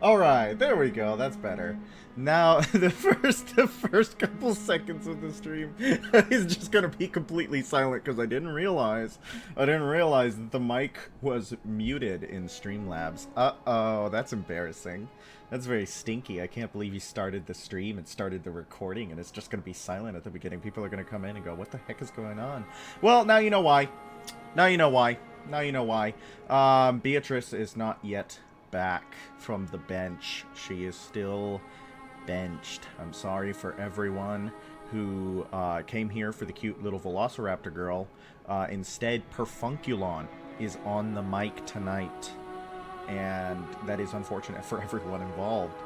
Alright, there we go. That's better. Now, the first couple seconds of the stream is just gonna be completely silent because I didn't realize that the mic was muted in Streamlabs. Uh-oh, that's embarrassing. That's very stinky. I can't believe you started the stream and started the recording and it's just gonna be silent at the beginning. People are gonna come in and go, what the heck is going on? Well, now you know why. Now you know why. Now you know why. Beatrice is not yet back from the bench. She is still benched. I'm sorry for everyone who came here for the cute little Velociraptor girl. Instead, Perfunculon is on the mic tonight, and that is unfortunate for everyone involved.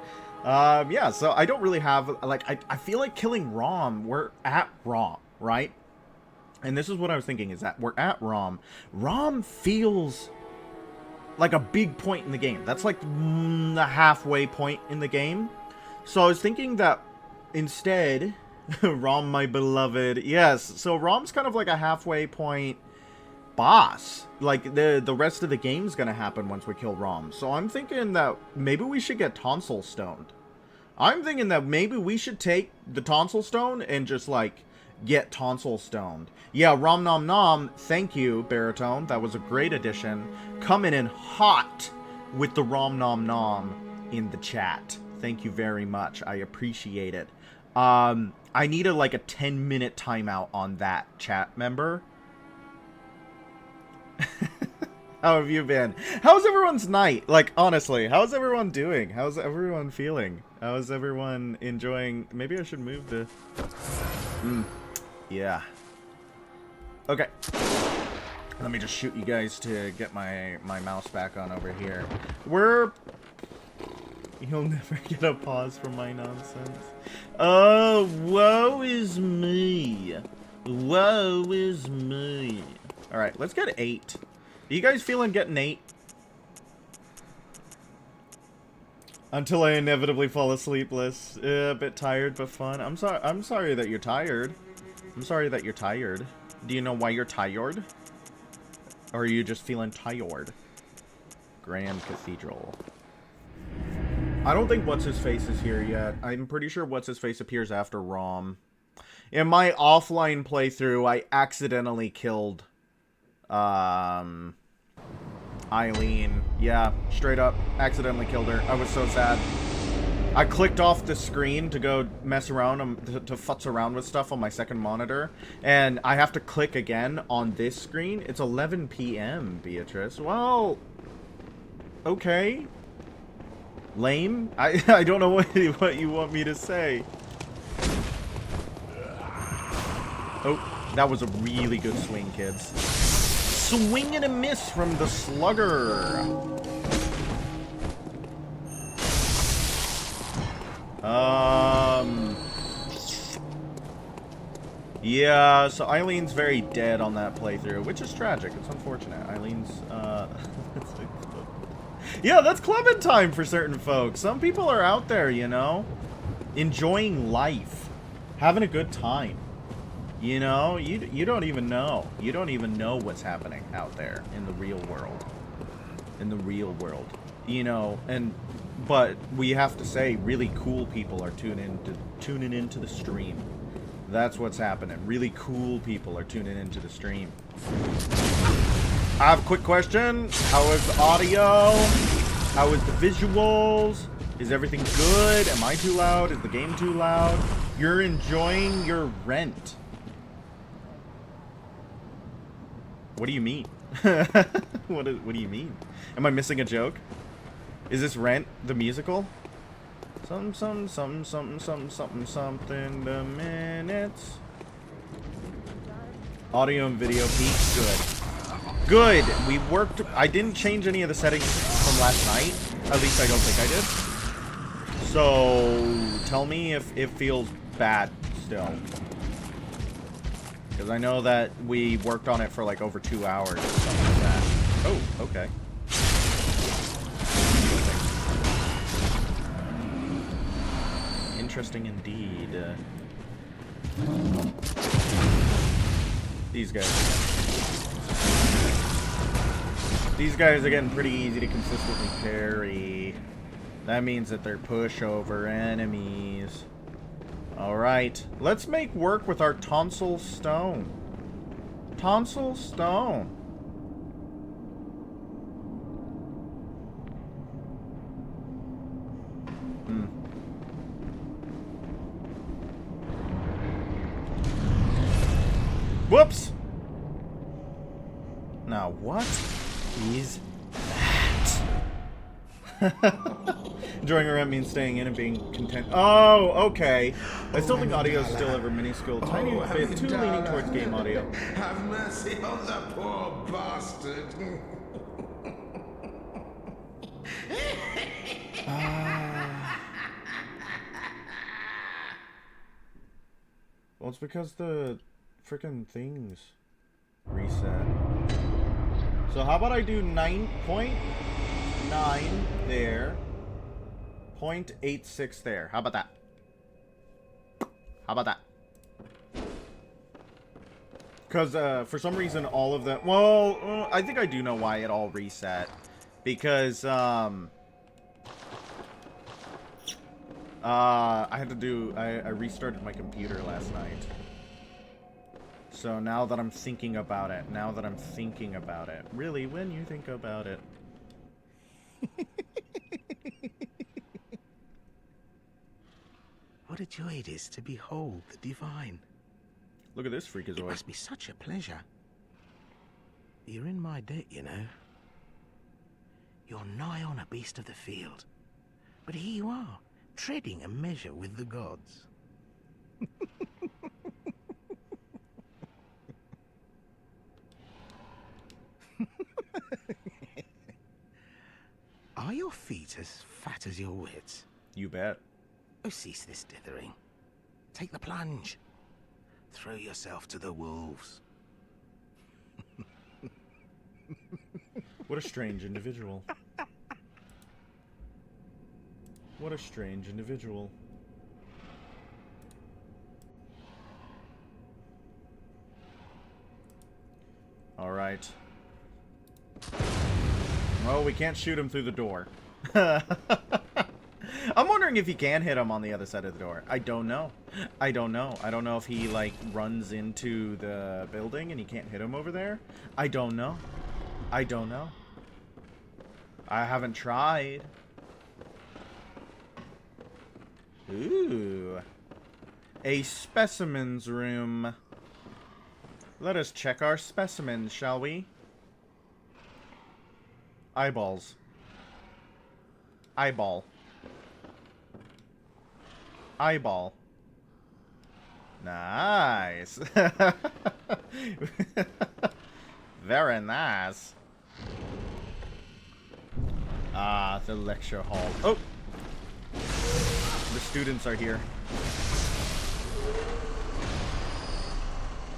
Yeah, so I don't really have, like, I feel like killing Rom. We're at Rom, right? And this is what I was thinking, is that we're at Rom. Rom feels like a big point in the game. That's like the halfway point in the game. So I was thinking that instead, Rom, my beloved, yes, so Rom's kind of like a halfway point boss. Like, the rest of the game's gonna happen once we kill Rom. So I'm thinking that maybe we should get Tonsil Stoned. I'm thinking that maybe we should take the Tonsil Stone and just, like, get Tonsil Stoned. Yeah, Rom Nom Nom, thank you, Baritone. That was a great addition. Coming in hot with the Rom Nom Nom in the chat. Thank you very much. I appreciate it. I need like a 10-minute timeout on that chat member. How have you been? How's everyone's night? Like, honestly, how's everyone doing? How's everyone feeling? How's everyone enjoying? Maybe I should move the... Yeah. Okay. Let me just shoot you guys to get my mouse back on over here. You'll never get a pause from my nonsense. Oh, woe is me. Woe is me. Alright, let's get 8. Are you guys feeling getting 8? Until I inevitably fall asleep, Liz. A bit tired, but fun. I'm sorry that you're tired. I'm sorry that you're tired. Do you know why you're tired? Or are you just feeling tired? Grand Cathedral. I don't think What's-His-Face is here yet. I'm pretty sure What's-His-Face appears after Rom. In my offline playthrough, I accidentally killed Eileen. Yeah, straight up. Accidentally killed her. I was so sad. I clicked off the screen to go mess around, to futz around with stuff on my second monitor, and I have to click again on this screen. It's 11 p.m., Beatrice. Well, okay. Lame? I don't know what you want me to say. Oh, that was a really good swing, kids. Swing and a miss from the Slugger. Yeah, so Eileen's very dead on that playthrough, which is tragic. It's unfortunate. Eileen's, yeah, that's clubbing time for certain folks. Some people are out there, you know, enjoying life, having a good time. You know, you don't even know. You don't even know what's happening out there in the real world. In the real world. You know, but we have to say, really cool people are tuning into the stream. That's what's happening. Really cool people are tuning into the stream. I have a quick question. How is the audio? How is the visuals? Is everything good? Am I too loud? Is the game too loud? You're enjoying your rent. What do you mean? What do you mean? Am I missing a joke? Is this Rent the musical? Something the minutes. Audio and video peaks. Good. Good. We worked. I didn't change any of the settings from last night. At least I don't think I did. So tell me if it feels bad still. Because I know that we worked on it for like over 2 hours or something like that. Oh, okay. Interesting indeed. These guys are getting pretty easy to consistently parry. That means that they're pushover enemies. Alright, let's make work with our tonsil stone. Tonsil stone. Whoops! Now, what is that? Enjoying a rent means staying in and being content. Oh, okay. I still think audio is still ever minuscule. Tiny bit too leaning towards game audio. Have mercy on the poor bastard. Well, it's because the frickin' things reset. So how about I do 9.9 there, 0.86 there. How about that? How about that? Because for some reason all of them... Well, I think I do know why it all reset. Because I had to do... I restarted my computer last night. So now that I'm thinking about it, really, when you think about it. What a joy it is to behold the divine. Look at this freakazoid. It must be such a pleasure. You're in my debt, you know. You're nigh on a beast of the field. But here you are, treading a measure with the gods. Are your feet as fat as your wits? You bet. Oh, cease this dithering. Take the plunge. Throw yourself to the wolves. What a strange individual. What a strange individual. Alright. Oh, we can't shoot him through the door. I'm wondering if he can hit him on the other side of the door. I don't know. I don't know if he, like, runs into the building and he can't hit him over there. I don't know. I haven't tried. Ooh. A specimens room. Let us check our specimens, shall we? Eyeballs. Eyeball. Eyeball. Nice. Very nice. Ah, the lecture hall. Oh! The students are here.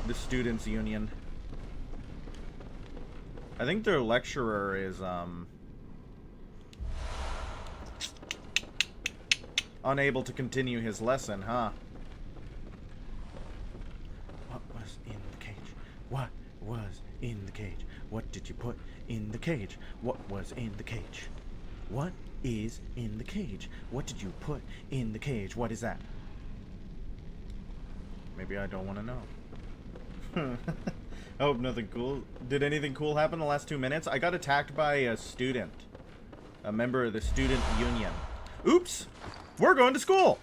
The students' union. I think their lecturer is, unable to continue his lesson, huh? What was in the cage? What was in the cage? What did you put in the cage? What was in the cage? What is in the cage? What did you put in the cage? What is that? Maybe I don't want to know. I hope nothing cool. Did anything cool happen in the last 2 minutes? I got attacked by a student. A member of the student union. Oops! We're going to school!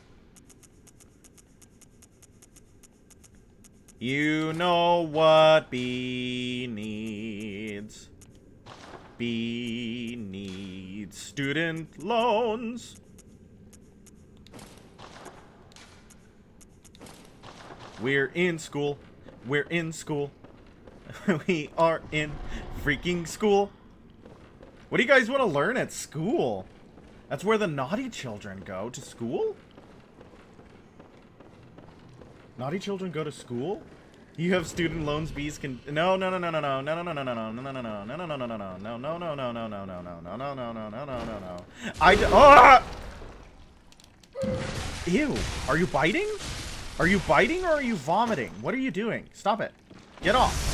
You know what B needs. B needs student loans. We're in school. We're in school. We are in freaking school. What do you guys want to learn at school? That's where the naughty children go to school? Naughty children go to school? You have student loans, bees can no. Ew, are you biting? Are you biting or are you vomiting? What are you doing? Stop it. Get off.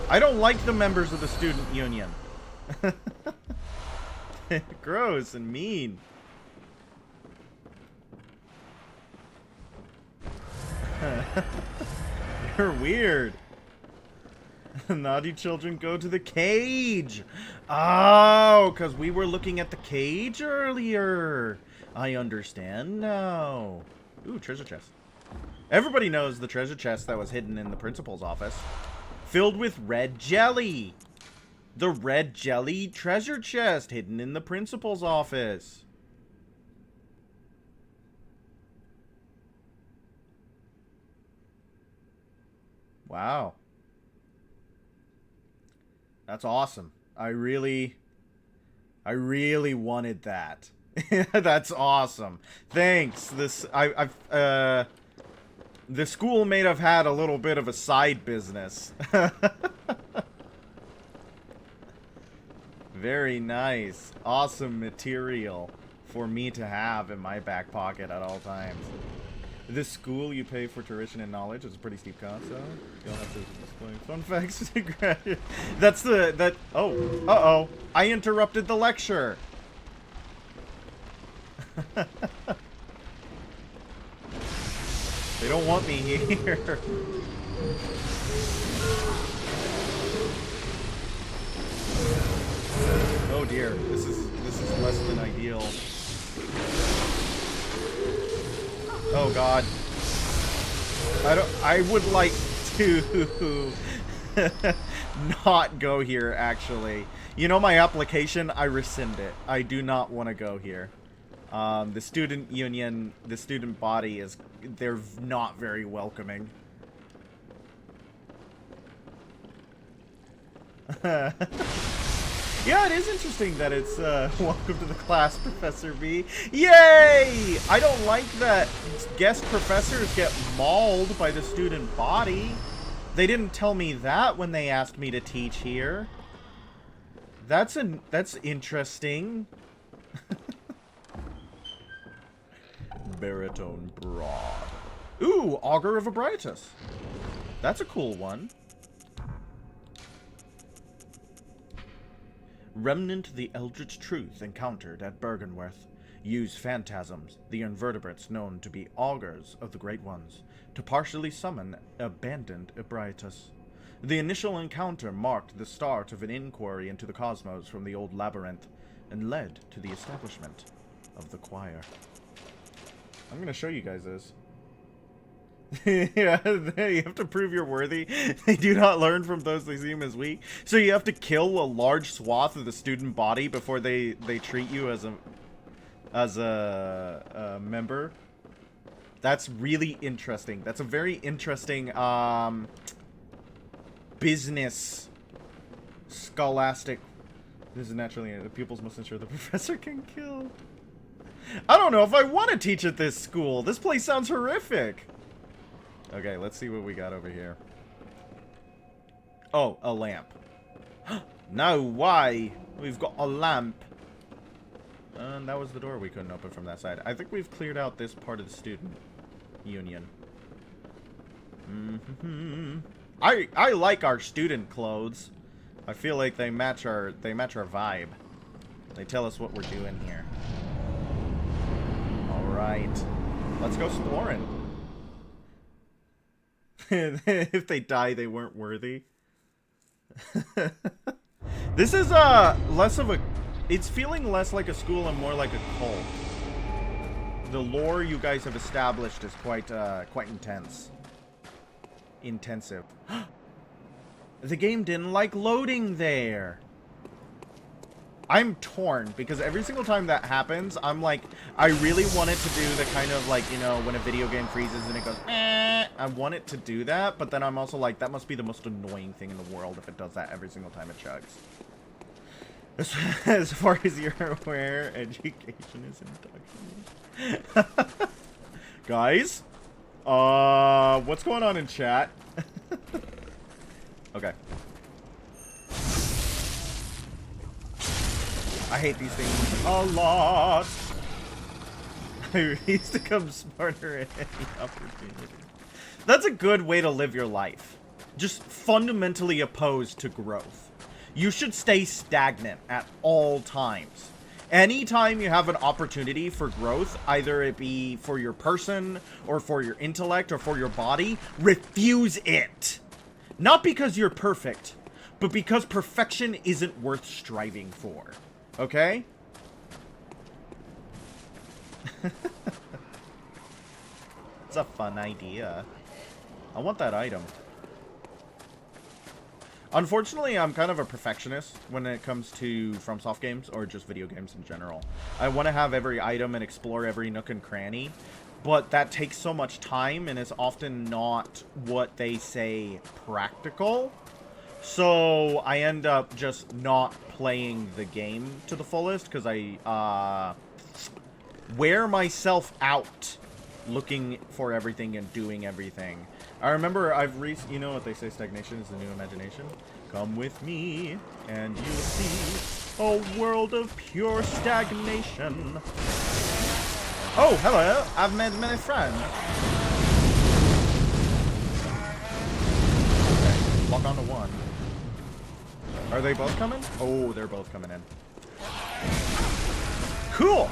I don't like the members of the student union. Gross and mean. You're weird. Naughty children go to the cage. Oh, because we were looking at the cage earlier. I understand now. Ooh, treasure chest. Everybody knows the treasure chest that was hidden in the principal's office. Filled with red jelly. The red jelly treasure chest hidden in the principal's office. Wow. That's awesome. I really wanted that. That's awesome. Thanks. The school may have had a little bit of a side business. Very nice. Awesome material for me to have in my back pocket at all times. This school you pay for tuition and knowledge is a pretty steep cost, so you'll have to explain fun facts to graduate. Uh-oh. I interrupted the lecture. They don't want me here. Oh dear, this is less than ideal. Oh god. I would like to not go here, actually. You know my application? I rescind it. I do not want to go here. The student union, the student body they're not very welcoming. Yeah, it is interesting that it's, welcome to the class, Professor B. Yay! I don't like that guest professors get mauled by the student body. They didn't tell me that when they asked me to teach here. That's interesting. Baritone Broad. Ooh, Augur of Ebrietas. That's a cool one. Remnant of the Eldritch Truth encountered at Bergenworth. Use phantasms, the invertebrates known to be augurs of the Great Ones, to partially summon abandoned Ebrietas. The initial encounter marked the start of an inquiry into the cosmos from the old labyrinth, and led to the establishment of the choir. I'm gonna show you guys this. Yeah, you have to prove you're worthy. They do not learn from those they seem as weak. So you have to kill a large swath of the student body before they treat you as a member. That's really interesting. That's a very interesting business scholastic. This is naturally the pupils must ensure the professor can kill. I don't know if I want to teach at this school. This place sounds horrific. Okay, let's see what we got over here. Oh, a lamp. No, why? We've got a lamp. And that was the door we couldn't open from that side. I think we've cleared out this part of the student union. I like our student clothes. I feel like they match our vibe. They tell us what we're doing here. All right, let's go exploring. If they die, they weren't worthy. This is less of a... It's feeling less like a school and more like a cult. The lore you guys have established is quite intense. Intensive. The game didn't like loading there. I'm torn, because every single time that happens, I'm like, I really want it to do the kind of, like, you know, when a video game freezes and it goes, eh, I want it to do that, but then I'm also like, that must be the most annoying thing in the world if it does that every single time it chugs. As far as you're aware, education is indoctrination. Guys? What's going on in chat? Okay. I hate these things a lot. I used to become smarter at any opportunity. That's a good way to live your life. Just fundamentally opposed to growth. You should stay stagnant at all times. Anytime you have an opportunity for growth, either it be for your person, or for your intellect, or for your body, refuse it. Not because you're perfect, but because perfection isn't worth striving for. Okay? It's a fun idea. I want that item. Unfortunately, I'm kind of a perfectionist when it comes to FromSoft games, or just video games in general. I want to have every item and explore every nook and cranny, but that takes so much time, and is often not what they say practical. So, I end up just not playing the game to the fullest, because I, wear myself out looking for everything and doing everything. I remember you know what they say, stagnation is the new imagination? Come with me, and you'll see a world of pure stagnation. Oh, hello, I've made many friends. Okay, lock onto one. Are they both coming? Oh, they're both coming in. Cool!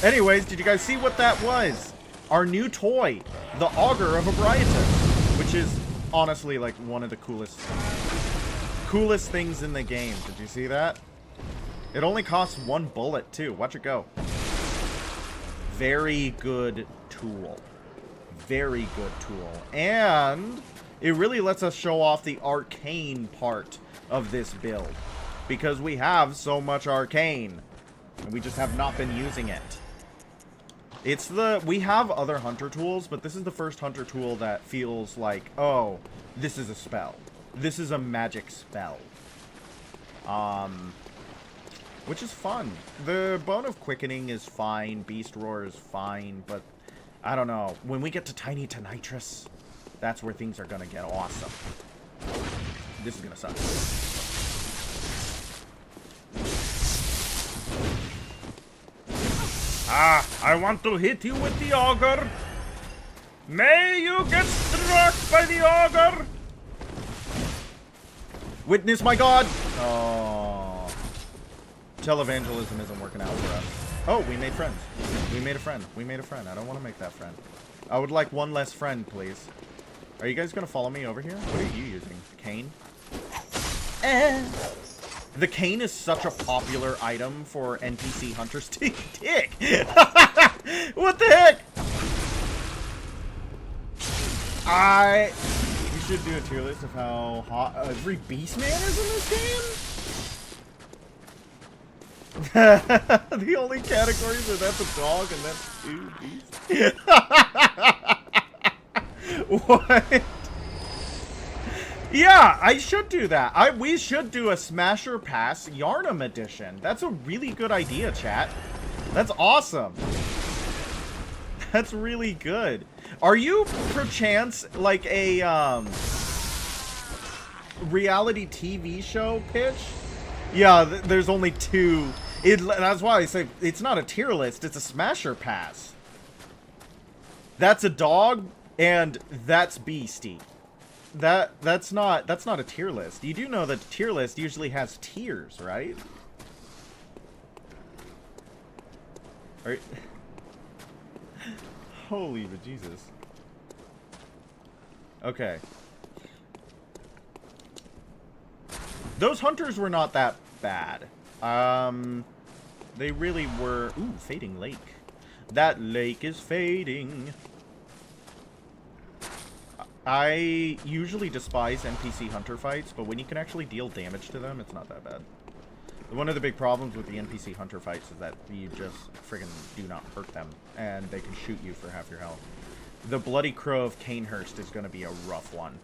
Anyways, did you guys see what that was? Our new toy, the Augur of Abriatus, which is honestly like one of the coolest things in the game. Did you see that? It only costs 1 bullet too. Watch it go. Very good tool. Very good tool. And it really lets us show off the arcane part of this build, because we have so much arcane and we just have not been using it. We have other hunter tools, but this is the first hunter tool that feels like, oh, this is a spell. This is a magic spell. Which is fun. The Bone of Quickening is fine, Beast Roar is fine, but I don't know. When we get to Tiny Tonitrus, that's where things are gonna get awesome. This is gonna suck. Ah, I want to hit you with the Augur. May you get struck by the Augur. Witness my God. Oh. Televangelism isn't working out for us. Oh, we made friends. We made a friend. We made a friend. I don't want to make that friend. I would like one less friend, please. Are you guys going to follow me over here? What are you using? Cane? The cane is such a popular item for NPC hunters to dig. What the heck? We should do a tier list of how hot every beast man is in this game. The only categories are that's a dog and that's 2 beasts. What? Yeah, I should do that. We should do a Smasher Pass Yarnum edition. That's a really good idea, chat. That's awesome. That's really good. Are you, perchance, like a, reality TV show pitch? Yeah, there's only 2. That's why I say it's not a tier list, it's a Smasher Pass. That's a dog, and that's Beastie. That's not a tier list. You do know that the tier list usually has tiers, right? Right. Holy Jesus. Okay. Those hunters were not that bad. They really were. Ooh, fading lake. That lake is fading. I usually despise NPC hunter fights, but when you can actually deal damage to them, it's not that bad. One of the big problems with the NPC hunter fights is that you just friggin' do not hurt them, and they can shoot you for half your health. The Bloody Crow of Canehurst is going to be a rough one.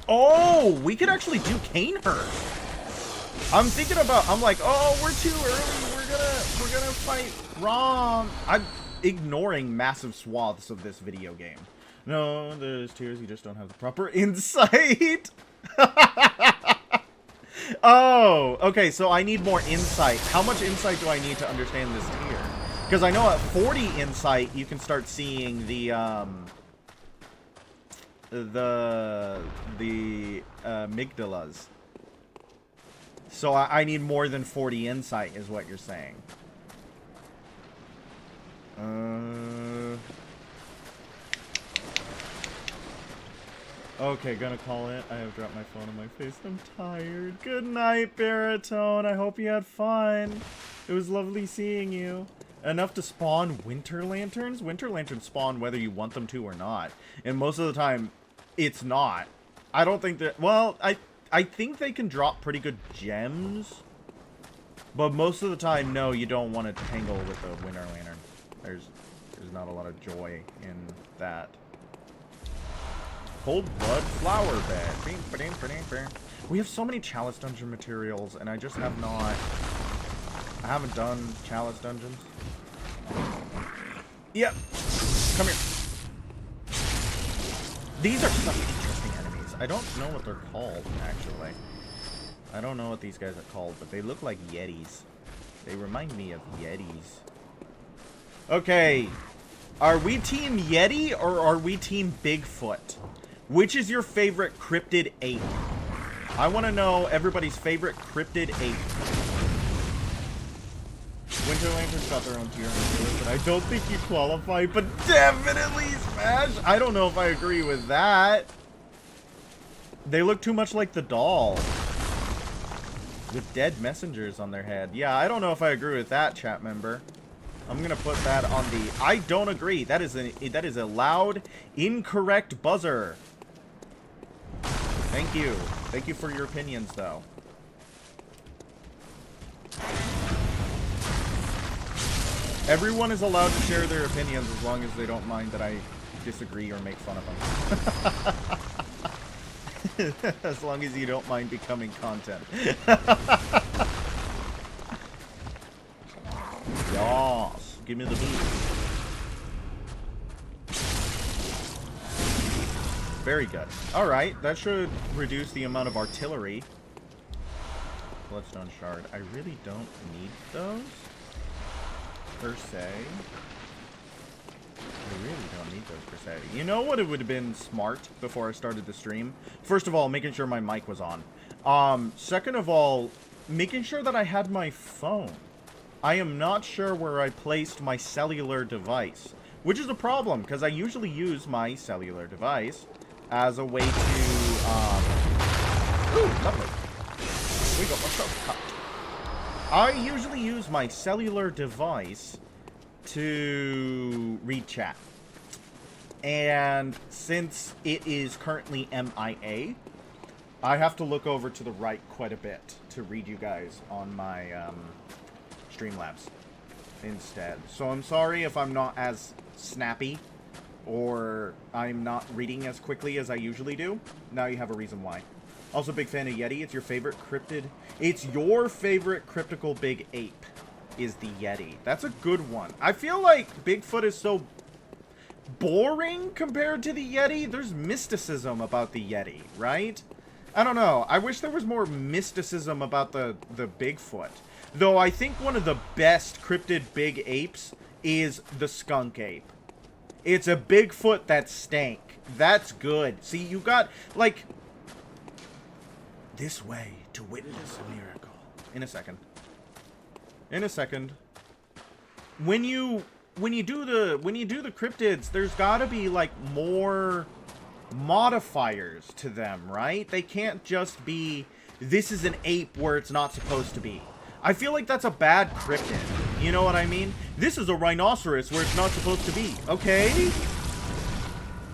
Oh, we could actually do Canehurst. I'm like, oh, we're too early. We're gonna fight wrong. I'm ignoring massive swaths of this video game. No, there's tiers, you just don't have the proper insight. Oh, okay, so I need more insight. How much insight do I need to understand this tier? Because I know at 40 insight, you can start seeing the amygdalas. So I need more than 40 insight, is what you're saying. Okay, gonna call it. I have dropped my phone on my face. I'm tired. Good night, Baritone. I hope you had fun. It was lovely seeing you. Enough to spawn winter lanterns? Winter lanterns spawn whether you want them to or not. And most of the time, it's not. I don't think that... Well, I think they can drop pretty good gems. But most of the time, no, you don't want to tangle with the winter lantern. There's not a lot of joy in that. Cold Blood Flower Bed. We have so many Chalice Dungeon materials, and I just have not... I haven't done Chalice Dungeons. Yep. Come here. These are such interesting enemies. I don't know what they're called, actually. I don't know what these guys are called, but they look like Yetis. They remind me of Yetis. Okay. Are we Team Yeti, or are we Team Bigfoot? Which is your favorite cryptid ape? I want to know everybody's favorite cryptid ape. Winter Lanterns got their own tier, but I don't think you qualify, but definitely Smash! I don't know if I agree with that. They look too much like the doll. With dead messengers on their head. Yeah, I don't know if I agree with that, chat member. I'm gonna put that on the... I don't agree. That is a loud, incorrect buzzer. Thank you. Thank you for your opinions, though. Everyone is allowed to share their opinions as long as they don't mind that I disagree or make fun of them. As long as you don't mind becoming content. Yas, give me the beat. Very good. Alright, that should reduce the amount of artillery. Bloodstone shard. I really don't need those. Per se. I really don't need those per se. You know what it would have been smart before I started the stream? First of all, making sure my mic was on. Second of all, making sure that I had my phone. I am not sure where I placed my cellular device. Which is a problem, because I usually use my cellular device as a way to, Ooh, lovely. We got myself cut. I usually use my cellular device to read chat. And since it is currently MIA, I have to look over to the right quite a bit to read you guys on my Streamlabs instead. So I'm sorry if I'm not as snappy or I'm not reading as quickly as I usually do. Now you have a reason why. Also, big fan of Yeti. It's your favorite cryptid. It's your favorite cryptical big ape is the Yeti. That's a good one. I feel like Bigfoot is so boring compared to the Yeti. There's mysticism about the Yeti, right? I don't know. I wish there was more mysticism about the Bigfoot. Though I think one of the best cryptid big apes is the skunk ape. It's a Bigfoot that stank. That's good. See, you got, like... This way to witness a miracle. In a second. In a second. When you do the cryptids, there's gotta be like more modifiers to them, right? They can't just be this is an ape where it's not supposed to be. I feel like that's a bad cryptid. You know what I mean? This is a rhinoceros where it's not supposed to be. Okay?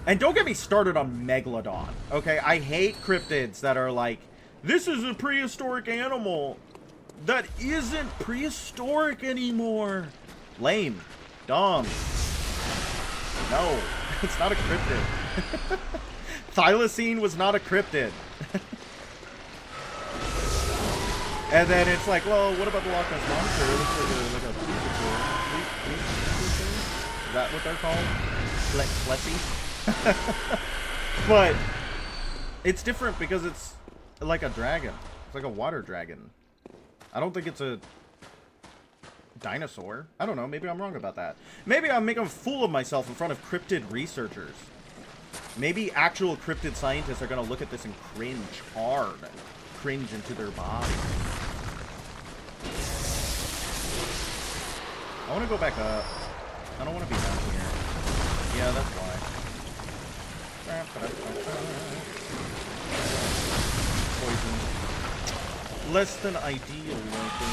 And don't get me started on Megalodon. Okay? I hate cryptids that are like, this is a prehistoric animal that isn't prehistoric anymore. Lame. Dumb. No. It's not a cryptid. Thylacine was not a cryptid. And then it's like, well, what about the Loch Ness Monster? It looks like a is that what they're called? Flessy? But it's different because it's like a dragon. It's like a water dragon. I don't think it's a dinosaur. I don't know. Maybe I'm wrong about that. Maybe I'm making a fool of myself in front of cryptid researchers. Maybe actual cryptid scientists are going to look at this and cringe hard. Cringe into their body. I want to go back up. I don't want to be down here. Yeah, that's why. Poison. Less than ideal, likely.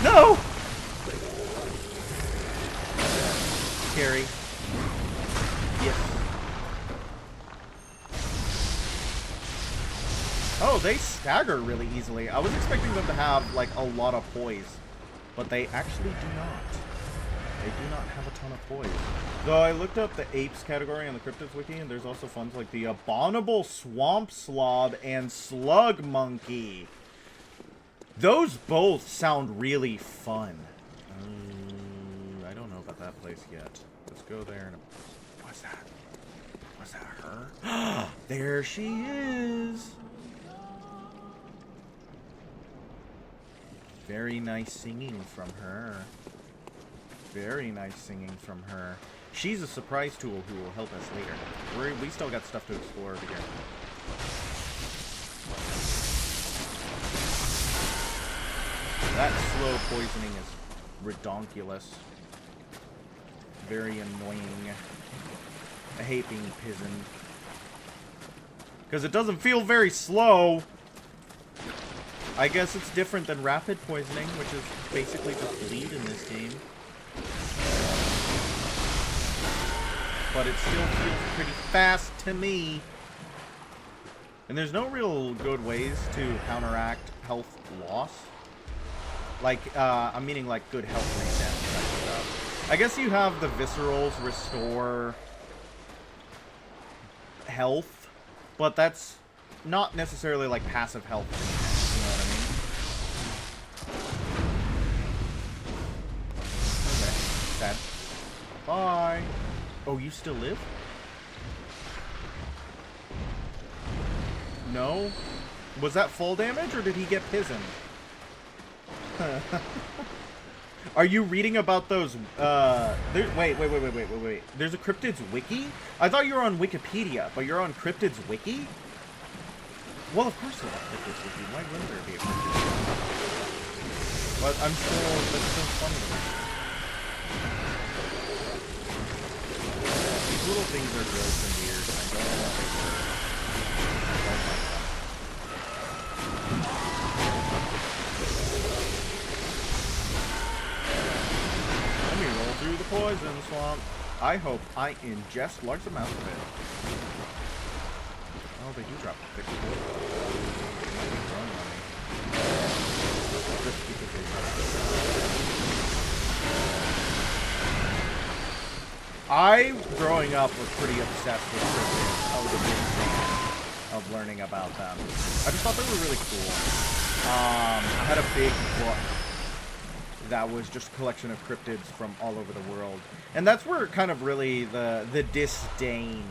No! Scary. Yes. Oh, they stagger really easily. I was expecting them to have, like, a lot of poise. But they actually do not. They do not have a ton of poise. Though I looked up the apes category on the Cryptids wiki, and there's also funds like the Abominable Swamp Slob and Slug Monkey. Those both sound really fun. I don't know about that place yet. Let's go there and... What's that? Was that her? There she is! Very nice singing from her. Very nice singing from her. She's a surprise tool who will help us later. We still got stuff to explore over here. That slow poisoning is redonkulous. Very annoying. I hate being pisoned. Because it doesn't feel very slow. I guess it's different than rapid poisoning, which is basically just bleed in this game. But it still feels pretty fast to me. And there's no real good ways to counteract health loss. Like, I'm meaning like good health reset type stuff. I guess you have the viscerals restore health, but that's not necessarily like passive health. You know what I mean? Okay, sad. Bye. Oh, you still live? No? Was that full damage, or did he get pisoned? Are you reading about those, wait. There's a Cryptids wiki? I thought you were on Wikipedia, but you're on Cryptids wiki? Well, of course there's a Cryptids wiki. Why wouldn't there be a Cryptids wiki? But that's still funny to me. These little things are gross and weird, and I don't know what they were. I don't like them. Let me roll through the poison swamp. I hope I ingest large amounts of it. Oh, they do drop thick poison. They might be growing on me. Just because they drop. I, growing up, was pretty obsessed with cryptids. I was a big fan of learning about them. I just thought they were really cool. I had a big book that was just a collection of cryptids from all over the world. And that's where kind of really the disdain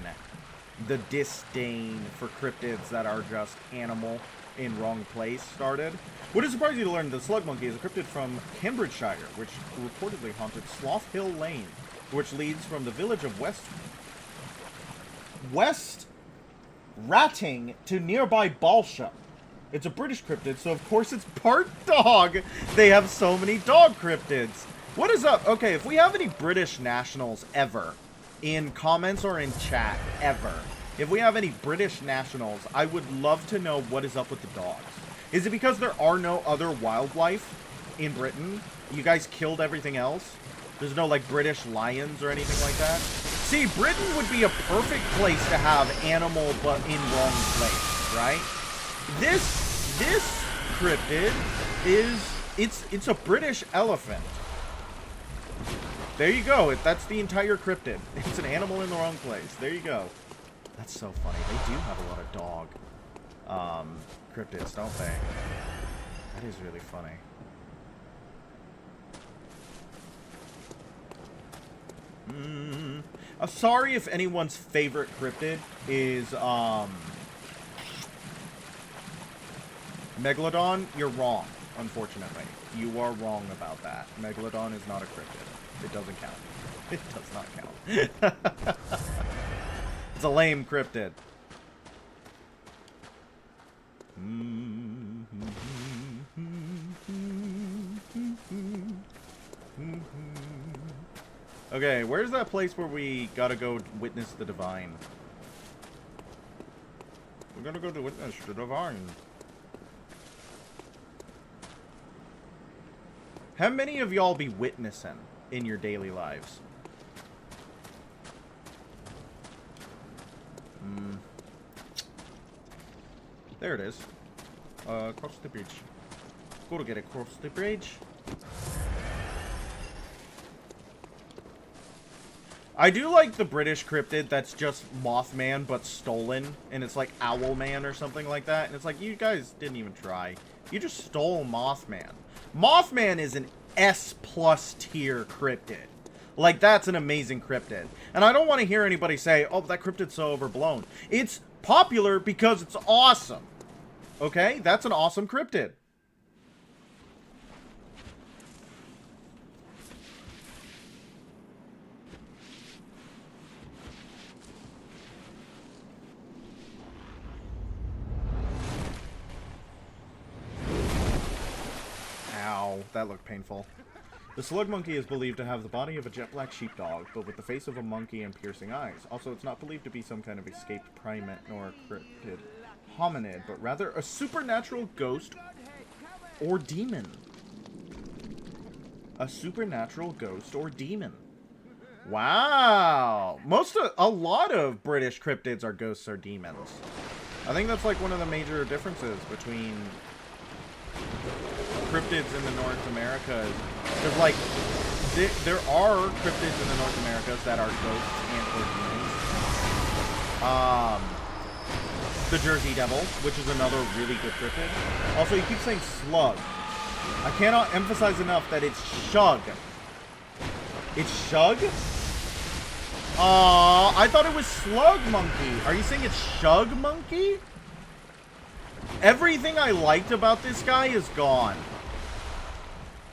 for cryptids that are just animal in wrong place started. Would it surprise you to learn the Slug Monkey is a cryptid from Cambridgeshire, which reportedly haunted Slough Hill Lane, which leads from the village of West Ratting to nearby Balsham. It's a British cryptid, so of course it's part dog. They have so many dog cryptids. What is up? Okay, if we have any British nationals ever, in comments or in chat, ever, if we have any British nationals, I would love to know what is up with the dogs. Is it because there are no other wildlife in Britain? You guys killed everything else? There's no, like, British lions or anything like that? See, Britain would be a perfect place to have animal, but in wrong place, right? This cryptid is, it's a British elephant. There you go. That's the entire cryptid. It's an animal in the wrong place. There you go. That's so funny. They do have a lot of dog cryptids, don't they? That is really funny. I'm sorry if anyone's favorite cryptid is Megalodon. You're wrong, unfortunately. You are wrong about that. Megalodon is not a cryptid. It doesn't count. It does not count. It's a lame cryptid. Okay, where's that place where we gotta go witness the divine? We're gonna go to witness the divine. How many of y'all be witnessing in your daily lives? There it is. Cross the bridge. Go to get across the bridge. I do like the British cryptid that's just Mothman but stolen, and it's like Owlman or something like that, and it's like, you guys didn't even try. You just stole Mothman. Mothman is an S+ tier cryptid. Like, that's an amazing cryptid. And I don't want to hear anybody say, oh, that cryptid's so overblown. It's popular because it's awesome. Okay? That's an awesome cryptid. Ow, that looked painful. The slug monkey is believed to have the body of a jet black sheepdog, but with the face of a monkey and piercing eyes. Also, it's not believed to be some kind of escaped primate nor a cryptid hominid, but rather a supernatural ghost or demon. A supernatural ghost or demon. Wow! A lot of British cryptids are ghosts or demons. I think that's like one of the major differences between cryptids in the North Americas. There's like, there are cryptids in the North Americas that are ghosts and or demons. The Jersey Devil, which is another really good cryptid. Also, you keep saying slug. I cannot emphasize enough that it's shug. It's shug? I thought it was slug monkey. Are you saying it's shug monkey? Everything I liked about this guy is gone.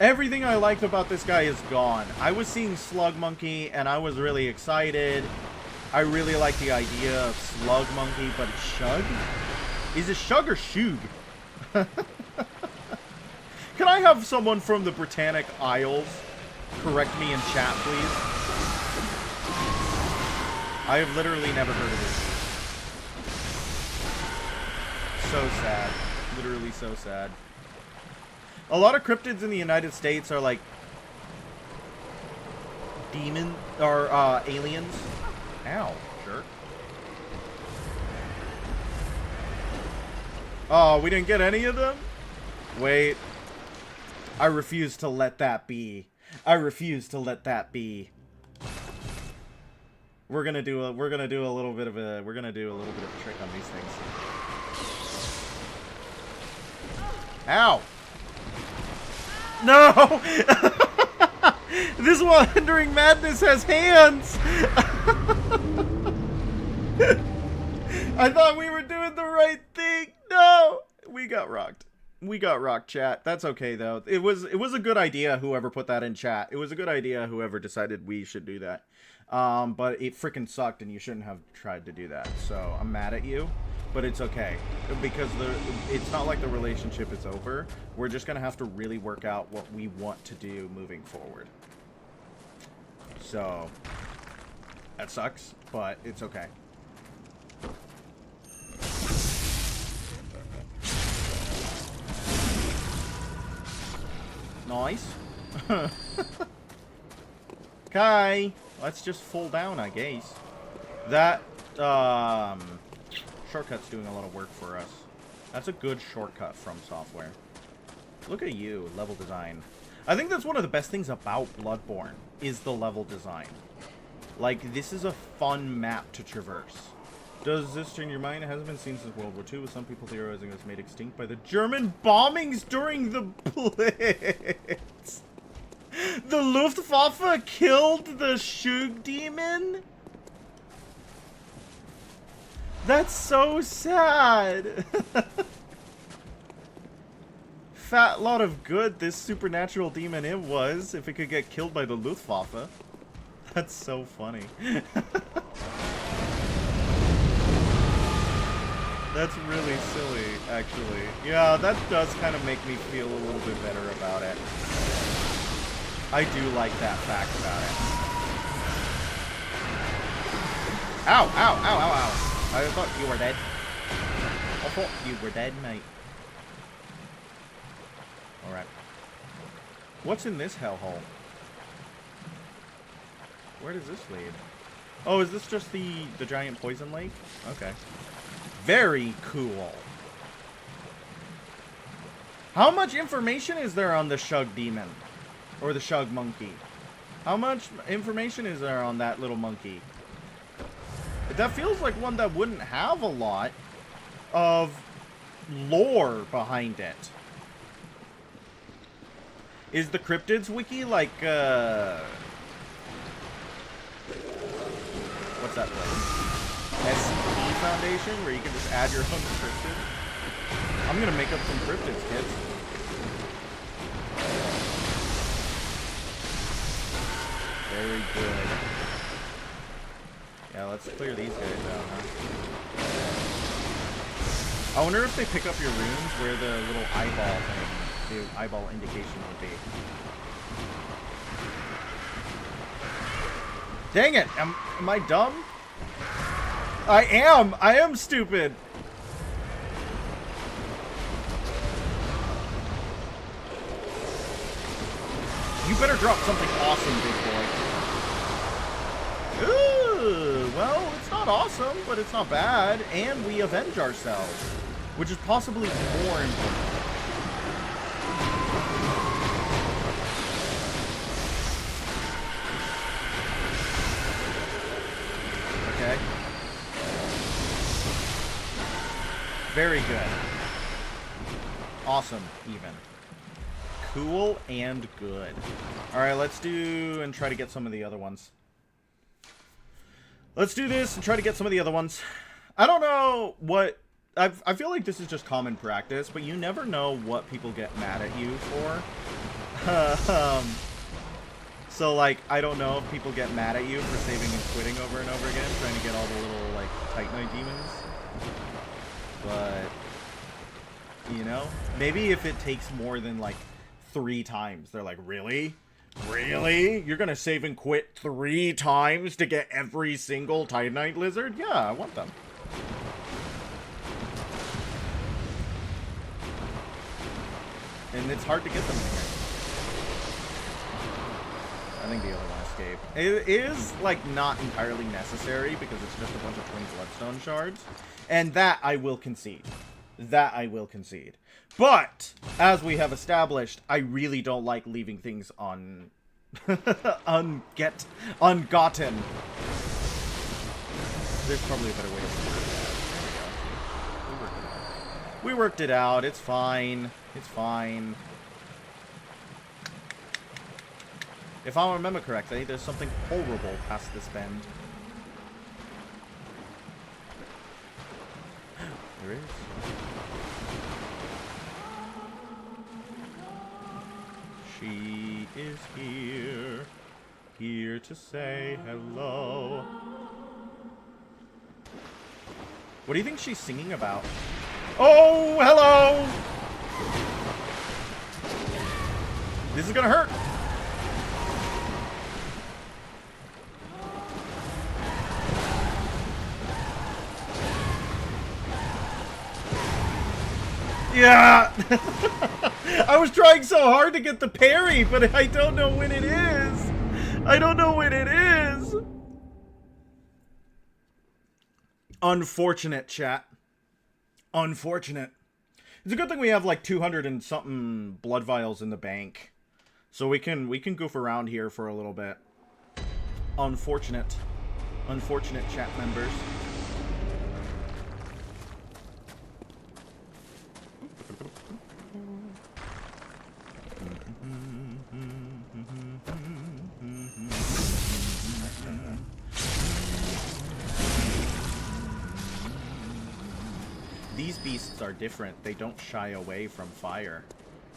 Everything I liked about this guy is gone. I was seeing Slug Monkey, and I was really excited. I really like the idea of Slug Monkey, but it's Shug? Is it Shug or Shug? Can I have someone from the Britannic Isles correct me in chat, please? I have literally never heard of this. So sad. Literally so sad. A lot of cryptids in the United States are like demon or aliens. Ow, jerk. Oh, we didn't get any of them? Wait. I refuse to let that be. I refuse to let that be. We're gonna do a little bit of a trick on these things. Ow! No! This Wandering Madness has hands! I thought we were doing the right thing! No! We got rocked. We got rocked, chat. That's okay, though. It was a good idea, whoever put that in chat. It was a good idea, whoever decided we should do that. But it freaking sucked, and you shouldn't have tried to do that. So, I'm mad at you. But it's okay, because it's not like the relationship is over. We're just going to have to really work out what we want to do moving forward. So, that sucks, but it's okay. Nice. Okay, let's just fall down, I guess. That, shortcut's doing a lot of work for us. That's a good shortcut from software. Look at you, level design. I think that's one of the best things about Bloodborne, is the level design. Like, this is a fun map to traverse. Does this change your mind? It hasn't been seen since World War II, with some people theorizing it was made extinct by the German bombings during the Blitz. The Luftwaffe killed the Shug demon? That's so sad. Fat lot of good this supernatural demon it was, if it could get killed by the Luftwaffe. That's so funny. That's really silly, actually. Yeah, that does kind of make me feel a little bit better about it. I do like that fact about it. Ow, ow, ow, ow, ow. I thought you were dead. I thought you were dead, mate. Alright. What's in this hellhole? Where does this lead? Oh, is this just the giant poison lake? Okay. Very cool. How much information is there on the Shug demon? Or the Shug monkey? How much information is there on that little monkey? That feels like one that wouldn't have a lot of lore behind it. Is the cryptids wiki like, what's that place? SCP Foundation, where you can just add your own cryptid? I'm gonna make up some cryptids, kids. Very good. Yeah, let's clear these guys out, huh? I wonder if they pick up your runes where the little eyeball thing, the eyeball indication would be. Dang it! Am I dumb? I am stupid! You better drop something awesome, big boy. Ooh, well, it's not awesome, but it's not bad. And we avenge ourselves, which is possibly more important. Okay. Very good. Awesome, even. Cool and good. Alright, let's do and try to get some of the other ones. Let's do this and try to get some of the other ones. I don't know what... I feel like this is just common practice, but you never know what people get mad at you for. So, like, I don't know if people get mad at you for saving and quitting over and over again, trying to get all the little, like, Titanite demons. But, you know, maybe if it takes more than, like, 3 times, they're like, really? Really? You're gonna save and quit 3 times to get every single Titanite lizard? Yeah, I want them. And it's hard to get them in here. I think the other one escaped. It is, like, not entirely necessary because it's just a bunch of twin bloodstone shards. And that I will concede. That I will concede. But, as we have established, I really don't like leaving things ungotten. There's probably a better way to word that. There we go. We worked it out. It's fine. It's fine. If I remember correctly, there's something horrible past this bend. There is. She is here, here to say hello. What do you think she's singing about? Oh, hello! This is gonna hurt. Yeah! I was trying so hard to get the parry, but I don't know when it is. I don't know when it is. Unfortunate, chat. Unfortunate. It's a good thing we have like 200 and something blood vials in the bank. So we can goof around here for a little bit. Unfortunate. Unfortunate, chat members. These beasts are different. They don't shy away from fire.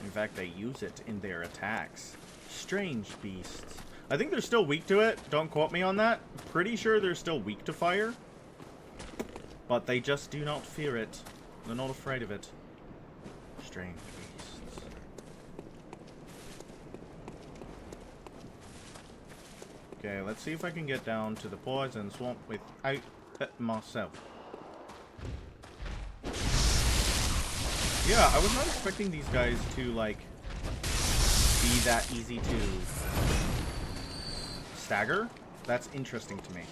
In fact, they use it in their attacks. Strange beasts. I think they're still weak to it. Don't quote me on that. Pretty sure they're still weak to fire. But they just do not fear it. They're not afraid of it. Strange beasts. Okay, let's see if I can get down to the poison swamp without myself. Yeah, I was not expecting these guys to, like, be that easy to stagger. That's interesting to me.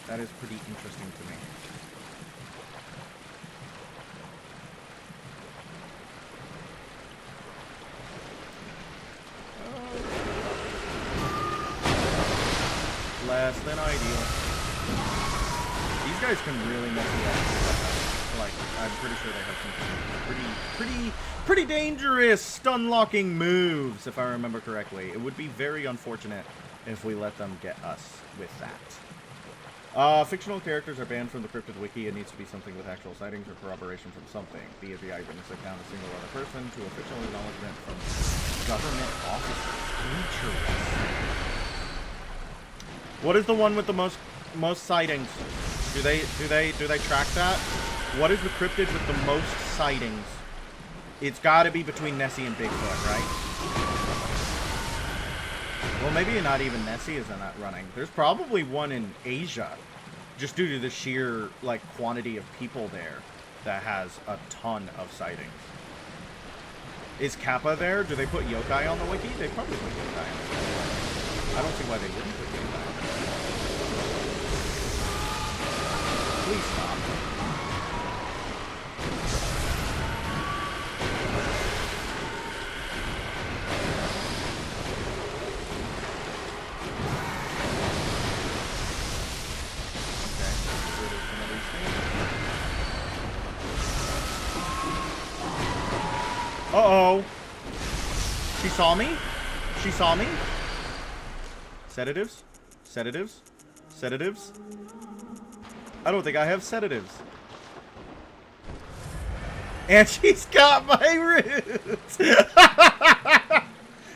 That is pretty interesting to me. Less than ideal. These guys can really mess me up. Like, I'm pretty sure they have some pretty dangerous stun-locking moves, if I remember correctly. It would be very unfortunate if we let them get us with that. Fictional characters are banned from the cryptid wiki. It needs to be something with actual sightings or corroboration from something, be it the eyewitness account of a single other person to official acknowledgement from government officers. Interesting. What is the one with the most sightings? Do they track that? What is the cryptid with the most sightings? It's got to be between Nessie and Bigfoot, right? Well, maybe not even Nessie is not running. There's probably one in Asia, just due to the sheer like quantity of people there that has a ton of sightings. Is Kappa there? Do they put yokai on the wiki? They probably put yokai on the wiki. I don't see why they wouldn't put yokai on the wiki. Please stop. Uh-oh. She saw me? She saw me? Sedatives? Sedatives? Sedatives? I don't think I have sedatives. And she's got my roots!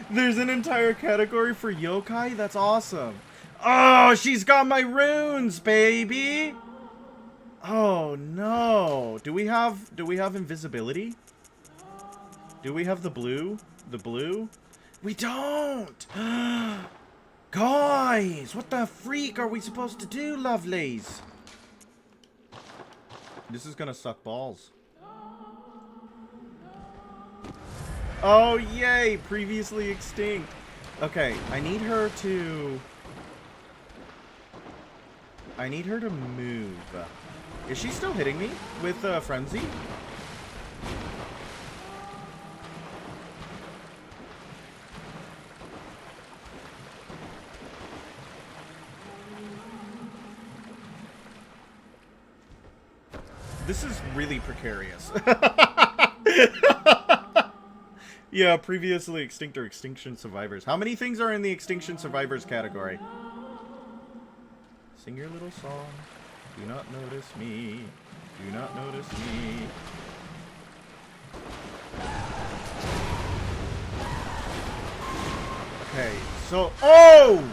There's an entire category for yokai? That's awesome. Oh, she's got my runes, baby! Oh no. Do we have invisibility? Do we have the blue? The blue? We don't! Guys, what the freak are we supposed to do, lovelies? This is gonna suck balls. Oh, yay! Previously extinct. Okay, I need her to move. Is she still hitting me with Frenzy? This is really precarious. Yeah, previously extinct or extinction survivors. How many things are in the extinction survivors category? Sing your little song. Do not notice me. Do not notice me. Okay, so... Oh!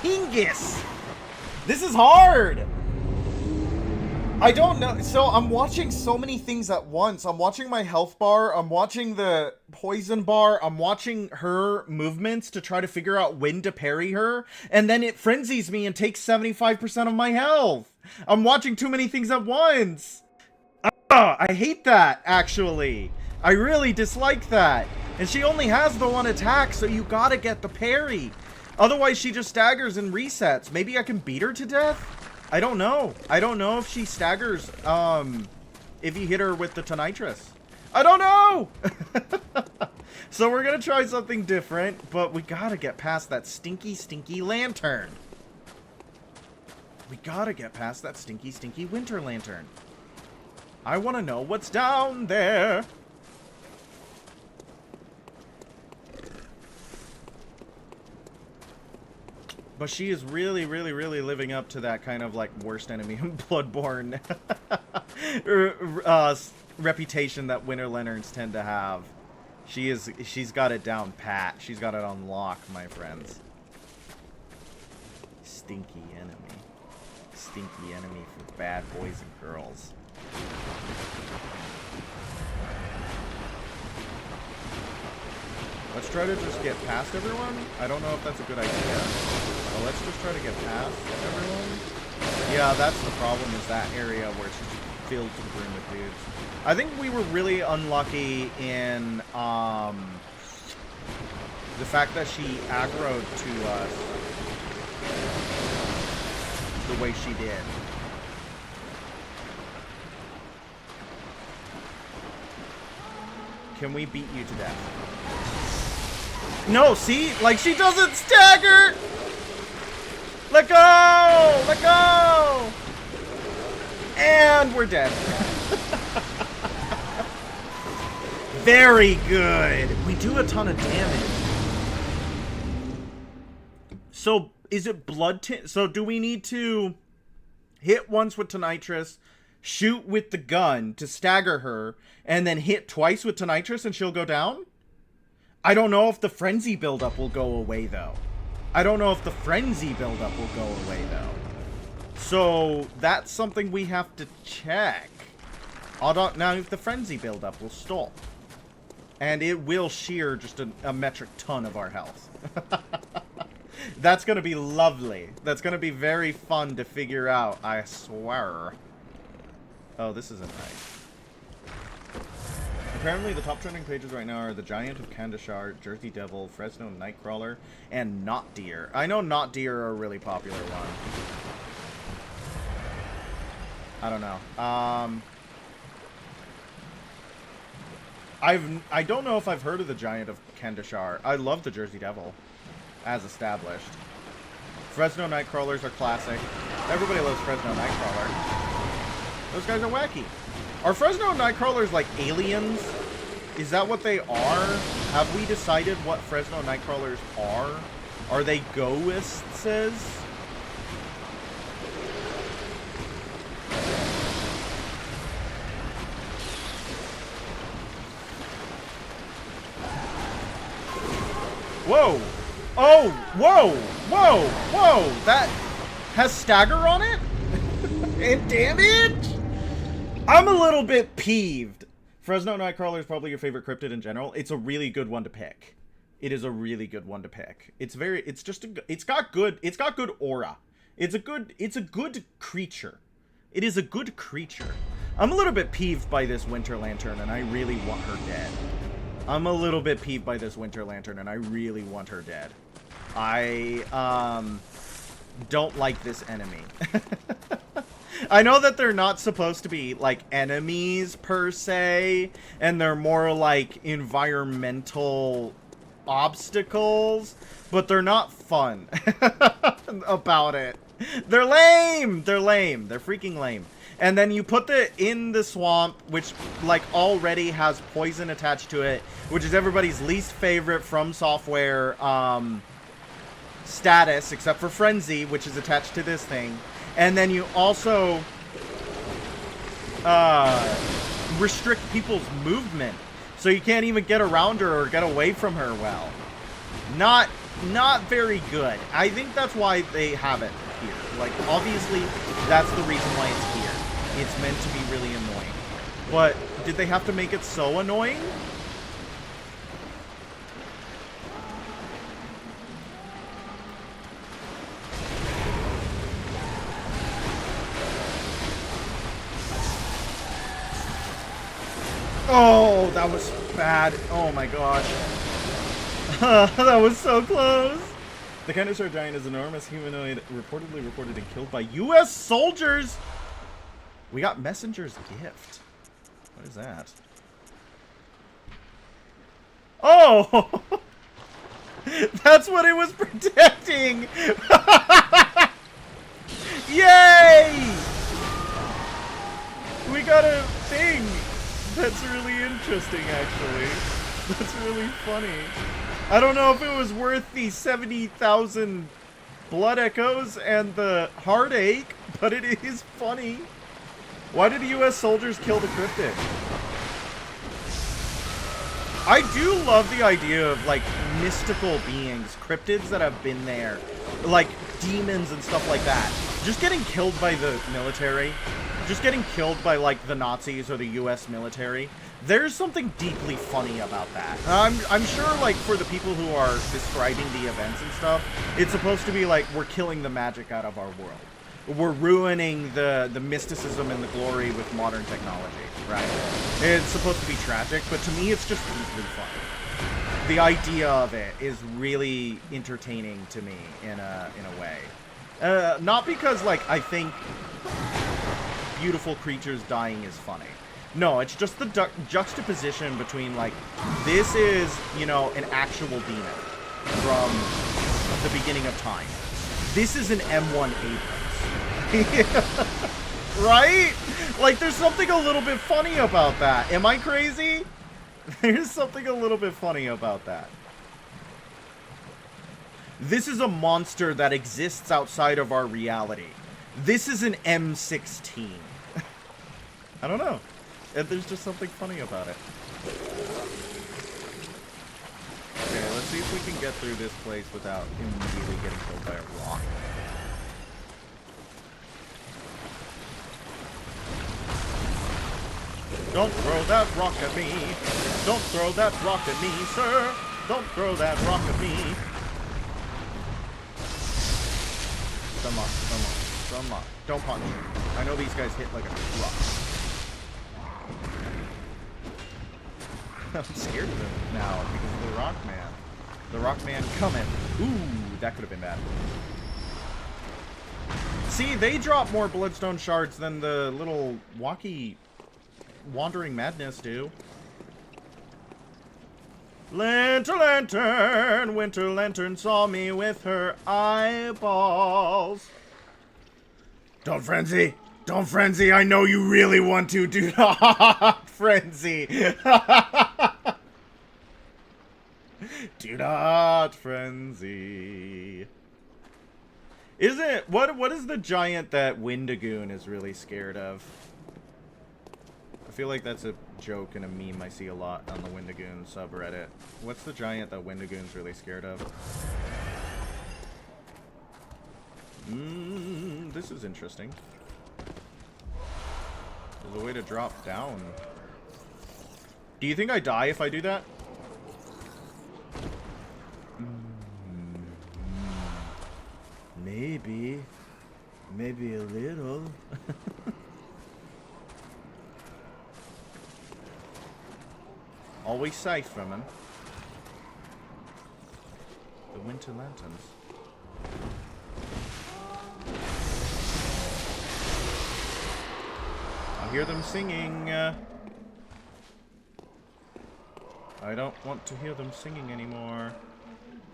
Pingus! This is hard! I don't know. So I'm watching so many things at once. I'm watching my health bar. I'm watching the poison bar. I'm watching her movements to try to figure out when to parry her. And then it frenzies me and takes 75% of my health. I'm watching too many things at once. I hate that, actually. I really dislike that. And she only has the one attack, so you gotta get the parry. Otherwise, she just staggers and resets. Maybe I can beat her to death? I don't know. I don't know if she staggers, if you hit her with the Tonitrus. I don't know! So we're gonna try something different, but we gotta get past that stinky, stinky lantern. We gotta get past that stinky, stinky winter lantern. I wanna know what's down there. But she is really, really, really living up to that kind of, like, worst enemy in Bloodborne reputation that Winter Lanterns tend to have. She's got it down pat. She's got it on lock, my friends. Stinky enemy. Stinky enemy for bad boys and girls. Let's try to just get past everyone. I don't know if that's a good idea. But let's just try to get past everyone. Yeah, that's the problem, is that area where it's just filled to the brim with dudes. I think we were really unlucky in the fact that she aggroed to us the way she did. Can we beat you to death? No, see? Like, she doesn't stagger! Let go! Let go! And we're dead. Very good. We do a ton of damage. So, is it blood tint? So, do we need to hit once with Tonitrus, shoot with the gun to stagger her, and then hit twice with Tonitrus and she'll go down? I don't know if the frenzy buildup will go away, though. I don't know if the frenzy buildup will go away, though. So, that's something we have to check. Now, if the frenzy buildup will stop. And it will shear just a metric ton of our health. That's going to be lovely. That's going to be very fun to figure out, I swear. Oh, this isn't right. Apparently, the top trending pages right now are the Giant of Kandashar, Jersey Devil, Fresno Nightcrawler, and Not Deer. I know Not Deer are a really popular one. I don't know. I don't know if I've heard of the Giant of Kandashar. I love the Jersey Devil, as established. Fresno Nightcrawlers are classic. Everybody loves Fresno Nightcrawler. Those guys are wacky. Are Fresno Nightcrawlers like aliens? Is that what they are? Have we decided what Fresno Nightcrawlers are? Are they ghosts? Whoa! Oh! Whoa! Whoa! Whoa! That has stagger on it? And damage? I'm a little bit peeved. Fresno Nightcrawler is probably your favorite cryptid in general. It's a really good one to pick. It is a really good one to pick. It's got good aura. It's a good creature. It is a good creature. I'm a little bit peeved by this Winter Lantern, and I really want her dead. I'm a little bit peeved by this Winter Lantern, and I really want her dead. I, don't like this enemy. I know that they're not supposed to be, like, enemies, per se, and they're more like environmental obstacles, but they're not fun about it. They're lame! They're lame. They're freaking lame. And then you put in the swamp, which, like, already has poison attached to it, which is everybody's least favorite From Software, status, except for Frenzy, which is attached to this thing. And then you also, restrict people's movement, so you can't even get around her or get away from her well. Not very good. I think that's why they have it here. Like, obviously, that's the reason why it's here. It's meant to be really annoying. But did they have to make it so annoying? Oh, that was bad. Oh my gosh. That was so close. The Kandashar giant is an enormous humanoid reportedly reported and killed by U.S. soldiers. We got Messenger's Gift. What is that? Oh! That's what it was protecting! Yay! We got a thing! That's really interesting, actually. That's really funny. I don't know if it was worth the 70,000 blood echoes and the heartache, but it is funny. Why did U.S. soldiers kill the cryptid? I do love the idea of, like, mystical beings, cryptids that have been there, like demons and stuff like that, just getting killed by the military, just getting killed by, like, the Nazis or the U.S. military. There's something deeply funny about that. I'm sure, like, for the people who are describing the events and stuff, it's supposed to be like, we're killing the magic out of our world. We're ruining the mysticism and the glory with modern technology, right? It's supposed to be tragic, but to me it's just deeply funny. The idea of it is really entertaining to me in a way. Not because, like, I think beautiful creatures dying is funny. No, it's just the juxtaposition between, like, this is, you know, an actual demon from the beginning of time. This is an M1 Abrams. Right? Like, there's something a little bit funny about that. Am I crazy? There's something a little bit funny about that. This is a monster that exists outside of our reality. This is an M16. I don't know. There's just something funny about it. Okay, let's see if we can get through this place without immediately getting killed by a rock. Don't throw that rock at me. Don't throw that rock at me, sir. Don't throw that rock at me. Come on. Don't punch. I know these guys hit like a truck. I'm scared of him now because of the Rock Man. The Rock Man coming. Ooh, that could have been bad. See, they drop more Bloodstone shards than the little walkie Wandering Madness do. Lantern, Winter Lantern saw me with her eyeballs. Don't frenzy! Don't frenzy! I know you really want to. Do not frenzy! Do not frenzy. Is it... What is the giant that Windigoon is really scared of? I feel like that's a joke and a meme I see a lot on the Windigoon subreddit. What's the giant that Windigoon's really scared of? This is interesting. There's a way to drop down. Do you think I die if I do that? Maybe. Maybe a little. Always safe from him. The Winter Lanterns. I hear them singing. I don't want to hear them singing anymore.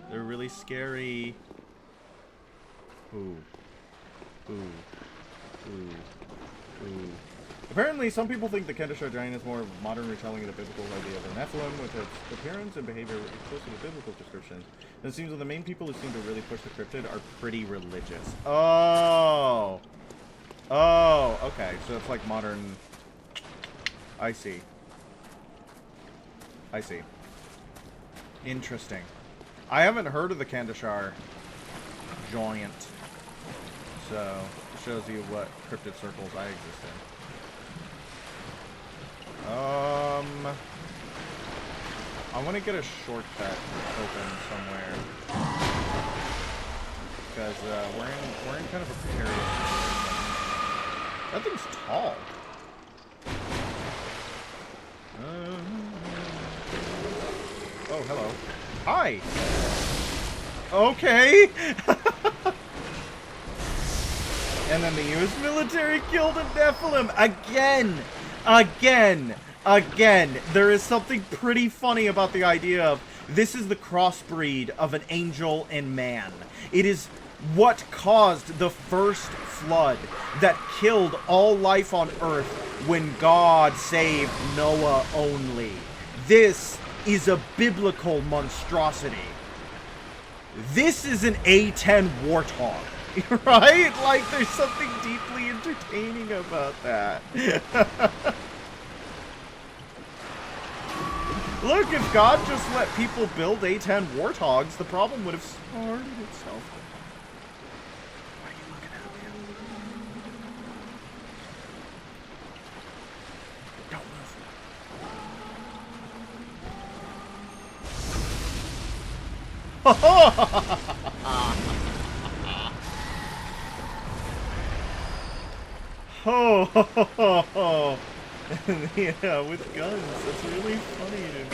They're really scary. Ooh. Ooh. Ooh. Ooh. Apparently, some people think the Kendishar Giant is more of a modern retelling of the biblical idea of the Nephilim, with its appearance and behavior close to the biblical description. And it seems that the main people who seem to really push the cryptid are pretty religious. Oh! Oh, okay. So it's like modern... I see. I see. Interesting. I haven't heard of the Kendishar Giant. So, it shows you what cryptid circles I exist in. I want to get a shortcut open somewhere. Because, we're in kind of a precarious situation. That thing's tall. Oh, hello. Hi! Okay! And then the US military killed a Nephilim! Again! There is something pretty funny about the idea of this is the crossbreed of an angel and man. It is what caused the first flood that killed all life on Earth when God saved Noah only. This is a biblical monstrosity. This is an A-10 warthog, right? Like, there's something deeply entertaining about that. Look, if God just let people build A-10 warthogs, the problem would have started itself. Why are you looking at me? Don't move. Oh, yeah, with guns. That's really funny to me.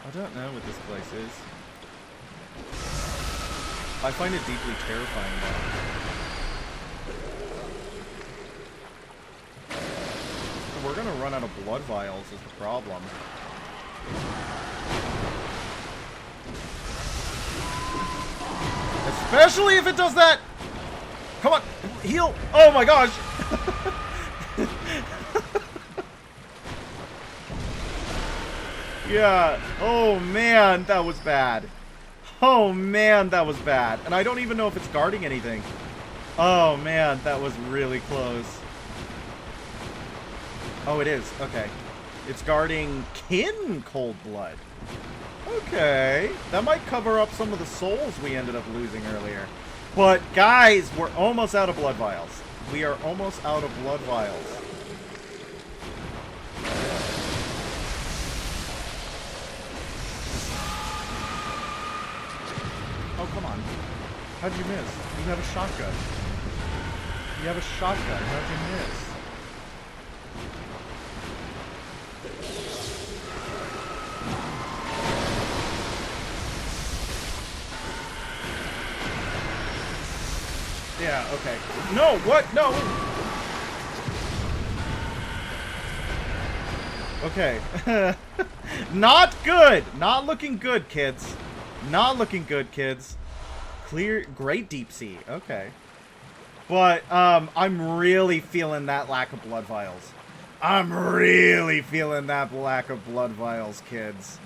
I don't know what this place is. I find it deeply terrifying though. We're gonna run out of blood vials is the problem. Especially if it does that! Come on! Heal! Oh my gosh! Yeah. Oh man, that was bad. Oh man, that was bad. And I don't even know if it's guarding anything. Oh man, that was really close. Oh, it is. Okay. It's guarding kin cold blood. Okay. That might cover up some of the souls we ended up losing earlier. But guys, we're almost out of blood vials. We are almost out of blood vials. Oh, come on. How'd you miss? You have a shotgun. You have a shotgun. How'd you miss? Yeah, okay. No, what? No! Okay. Not good! Not looking good, kids. Not looking good, kids. Clear, great deep sea. Okay. But, I'm really feeling that lack of blood vials. I'm really feeling that lack of blood vials, kids.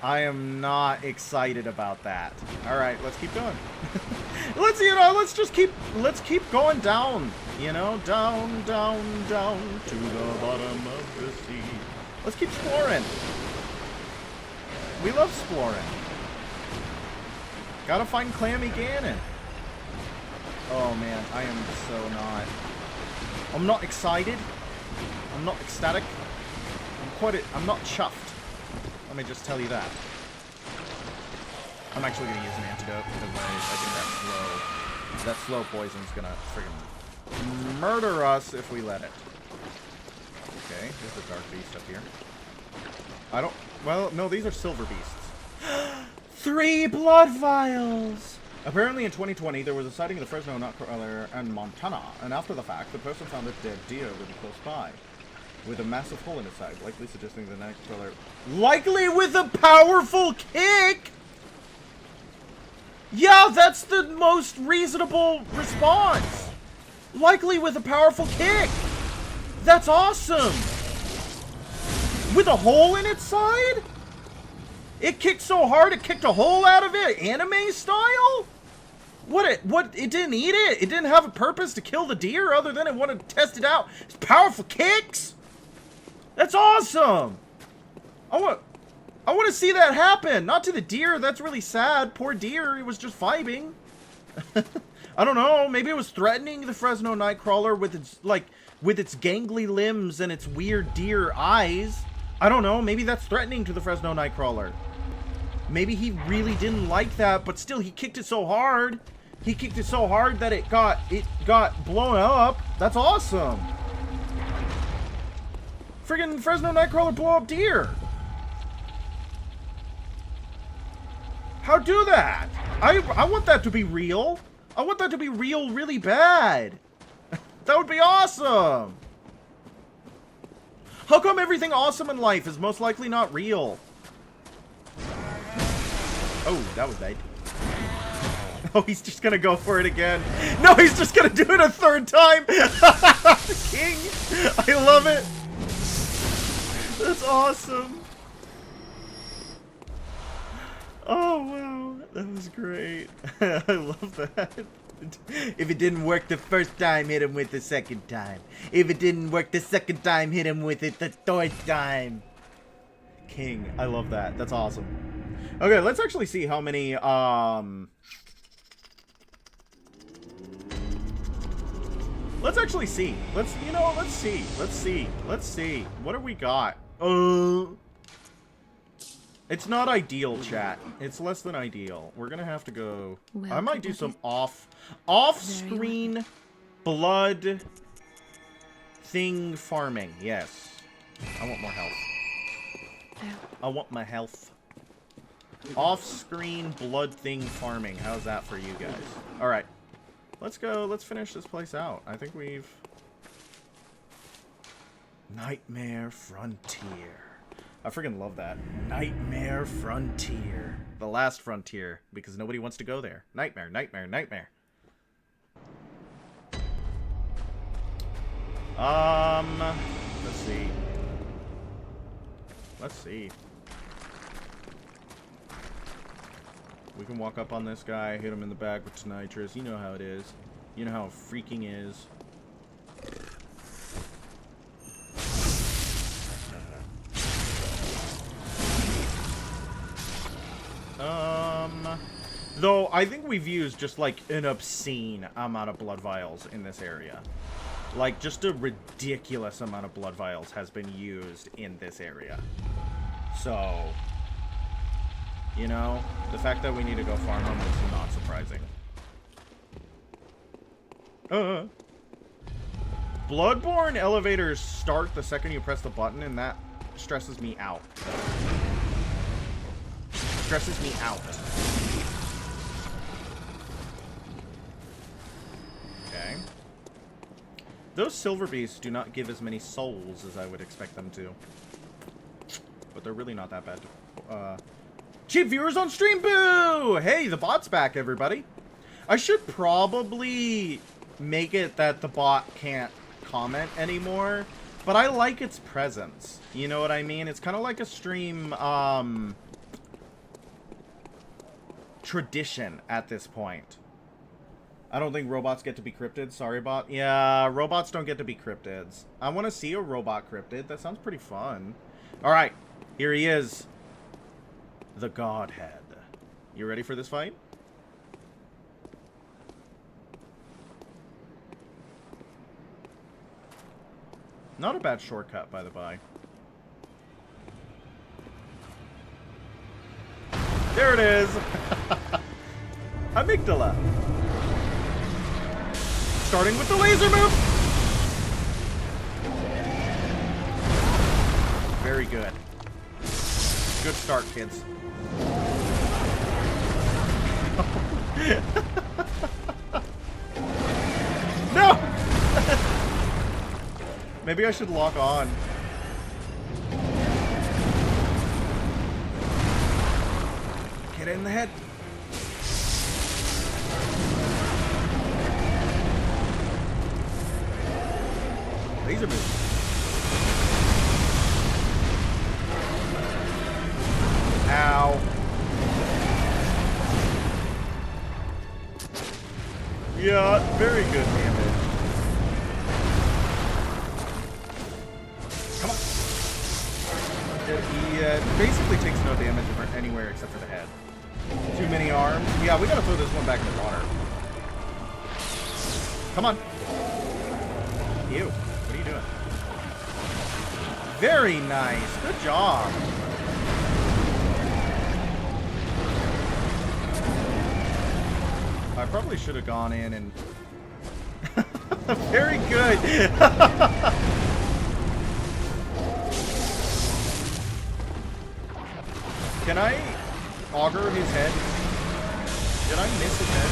I am not excited about that. Alright, let's keep going. Let's keep going down. You know, down, down, down to the bottom of the sea. Let's keep exploring. We love exploring. Gotta find Clammy Ganon. Oh man, I am so not. I'm not excited. I'm not ecstatic. I'm not chuffed. Let me just tell you that. I'm actually gonna use an antidote because I think that slow poison's gonna friggin' murder us if we let it. Okay, there's a dark beast up here. Well, no, these are silver beasts. 3 blood vials! Apparently in 2020, there was a sighting of the Fresno Nightcrawler in Montana, and after the fact, the person found a dead deer really close by, with a massive hole in its side, likely suggesting the Nightcrawler... Likely with a powerful kick?! Yeah, that's the most reasonable response! Likely with a powerful kick! That's awesome! With a hole in its side? It kicked so hard it kicked a hole out of it, anime style? What, it didn't eat it? It didn't have a purpose to kill the deer other than it wanted to test it out? It's powerful kicks? That's awesome! I want to see that happen! Not to the deer, that's really sad. Poor deer, it was just vibing. I don't know, maybe it was threatening the Fresno Nightcrawler with its gangly limbs and its weird deer eyes. I don't know, maybe that's threatening to the Fresno Nightcrawler. Maybe he really didn't like that, but still, he kicked it so hard. He kicked it so hard that it got blown up. That's awesome. Friggin' Fresno Nightcrawler blow up deer. How do that? I want that to be real. I want that to be real really bad. That would be awesome. How come everything awesome in life is most likely not real? Oh, that was bad. Oh, he's just gonna go for it again. No, he's just gonna do it a third time. King, I love it. That's awesome. Oh, wow. That was great. I love that. If it didn't work the first time, hit him with the second time. If it didn't work the second time, hit him with it the third time. King, I love that. That's awesome. Okay, let's actually see how many, let's actually see. Let's see. Let's see. What do we got? It's not ideal, chat. It's less than ideal. We're gonna have to go... Well, I might do some off-screen blood thing farming. Yes. I want more health. I want my health. Off-screen blood thing farming. How's that for you guys? Alright. Let's go. Let's finish this place out. I think we've... Nightmare Frontier. I freaking love that. Nightmare Frontier. The last frontier, because nobody wants to go there. Nightmare, nightmare, nightmare. Let's see. Let's see. We can walk up on this guy, hit him in the back with nitrous. You know how it is. You know how it freaking is. Though, I think we've used just, like, an obscene amount of blood vials in this area. Like, just a ridiculous amount of blood vials has been used in this area. So, you know, the fact that we need to go farm them is not surprising. Bloodborne elevators start the second you press the button, and that stresses me out. Stresses me out. Okay. Those silver beasts do not give as many souls as I would expect them to. But they're really not that bad. Cheap viewers on stream, boo! Hey, the bot's back, everybody. I should probably make it that the bot can't comment anymore. But I like its presence. You know what I mean? It's kind of like a stream, tradition at this point. I don't think robots get to be cryptids. Sorry, bot. Yeah, robots don't get to be cryptids. I want to see a robot cryptid. That sounds pretty fun. All right, here he is. The Godhead. You ready for this fight? Not a bad shortcut, by the by. There it is! Amygdala. Starting with the laser move! Very good. Good start, kids. No! Maybe I should lock on. Get it in the head. Laser move. Ow. Yeah, very good damage. Come on. He basically takes no damage anywhere except for the head. Too many arms. Yeah, we gotta throw this one back in the water. Come on. You. What are you doing? Very nice. Good job. I probably should have gone in and... Very good. Can I auger his head? Did I miss his head?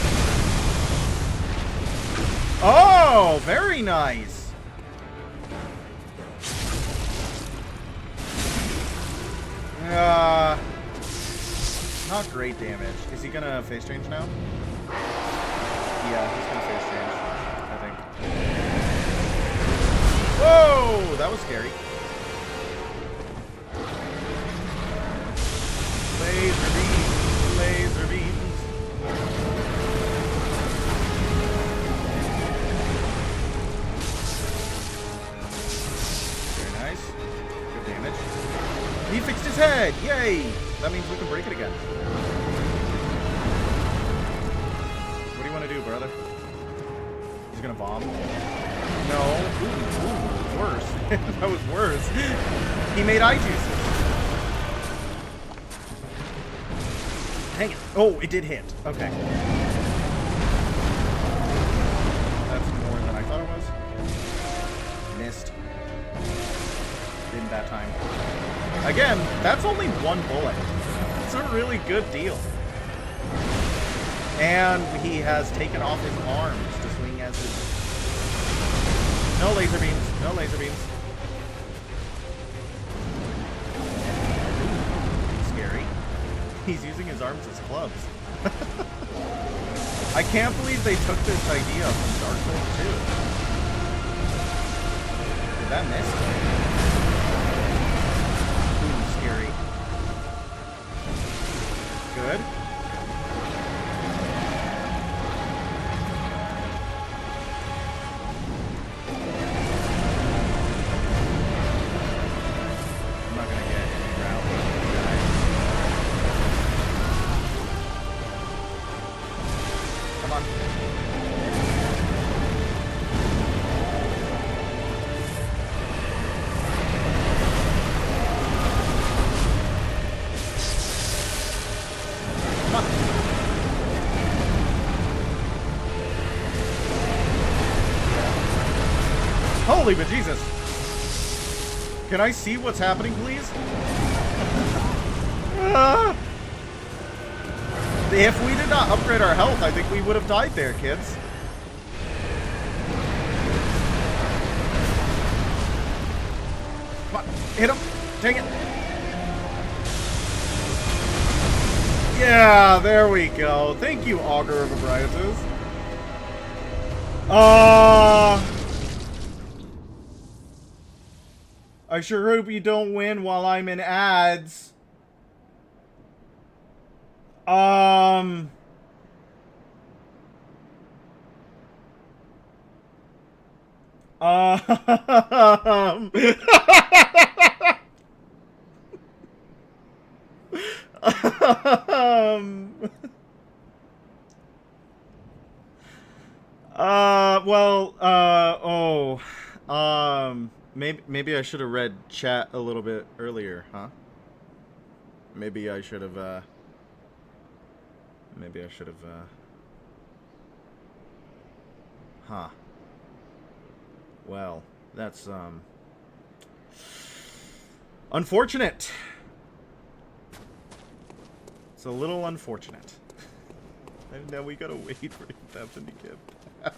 Oh, very nice. Not great damage. Is he gonna face change now? Yeah, he's gonna face change, I think. Whoa, that was scary. Laser beams, laser beams. Very nice. Good damage. He fixed his head! Yay! That means we can break it again. What do you want to do, brother? He's gonna bomb? No. Ooh, worse. That was worse. He made eye juices. Dang it. Oh, it did hit. Okay. That's more than I thought it was. Missed. Didn't that time. Again, that's only one bullet. It's a really good deal. And he has taken off his arms to swing as his... No laser beams. No laser beams. Scary. He's using his arms as clubs. I can't believe they took this idea from Dark Souls 2. Did that miss? Ooh, scary. Good. I'm not gonna get any round with these guys. Come on. Come on. Holy bejesus! Can I see what's happening, please? Ah! If we did not upgrade our health, I think we would have died there, kids. Come on, hit him! Dang it! Yeah, there we go. Thank you, Augur of Abriatus. I sure hope you don't win while I'm in ads. Um, maybe I should have read chat a little bit earlier, huh? Maybe I should have, huh. Well, that's, unfortunate. It's a little unfortunate. And now we gotta wait for Ethan to get back.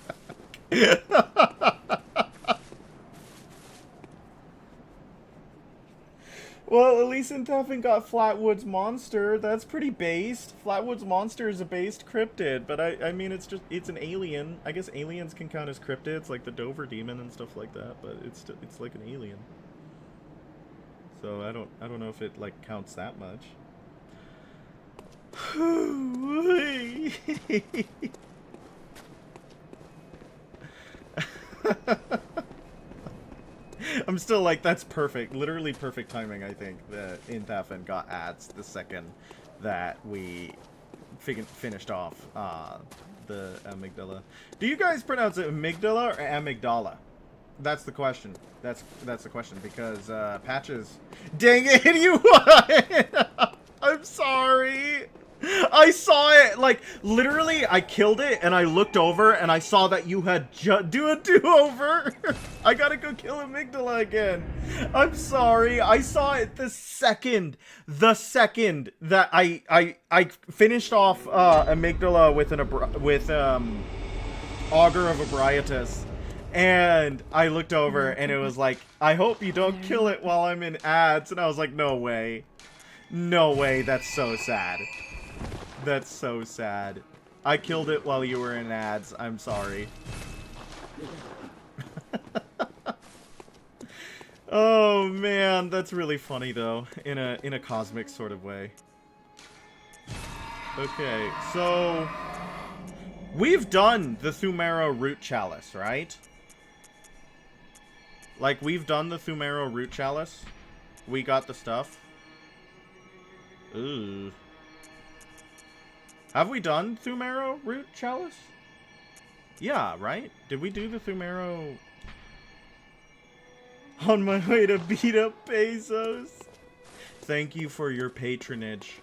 Well, at least Inthuffin got Flatwood's Monster. That's pretty based. Flatwood's Monster is a based cryptid, but I mean, it's an alien. I guess aliens can count as cryptids, like the Dover Demon and stuff like that, but it's like an alien. So I don't know if it, like, counts that much. I'm still like, that's perfect. Literally perfect timing, I think, that Inthuffin got ads the second that we finished off the amygdala. Do you guys pronounce it amygdala or amygdala? That's the question. That's the question, because Patches... Dang it, you won! I'm sorry! I saw it, like, literally, I killed it, and I looked over, and I saw that you had do a do-over! I gotta go kill Amygdala again! I'm sorry, I saw it the second that I finished off, Amygdala with Augur of Abriatus, and I looked over, and it was like, I hope you don't kill it while I'm in ads, and I was like, no way. No way, that's so sad. That's so sad. I killed it while you were in ads. I'm sorry. Oh man, that's really funny though, in a cosmic sort of way. Okay, so we've done the Thumero Root Chalice, right? Like, we've done the Thumero Root Chalice. We got the stuff. Ooh. Have we done Thumero Root Chalice? Yeah, right? Did we do the Thumero... On my way to beat up Bezos. Thank you for your patronage.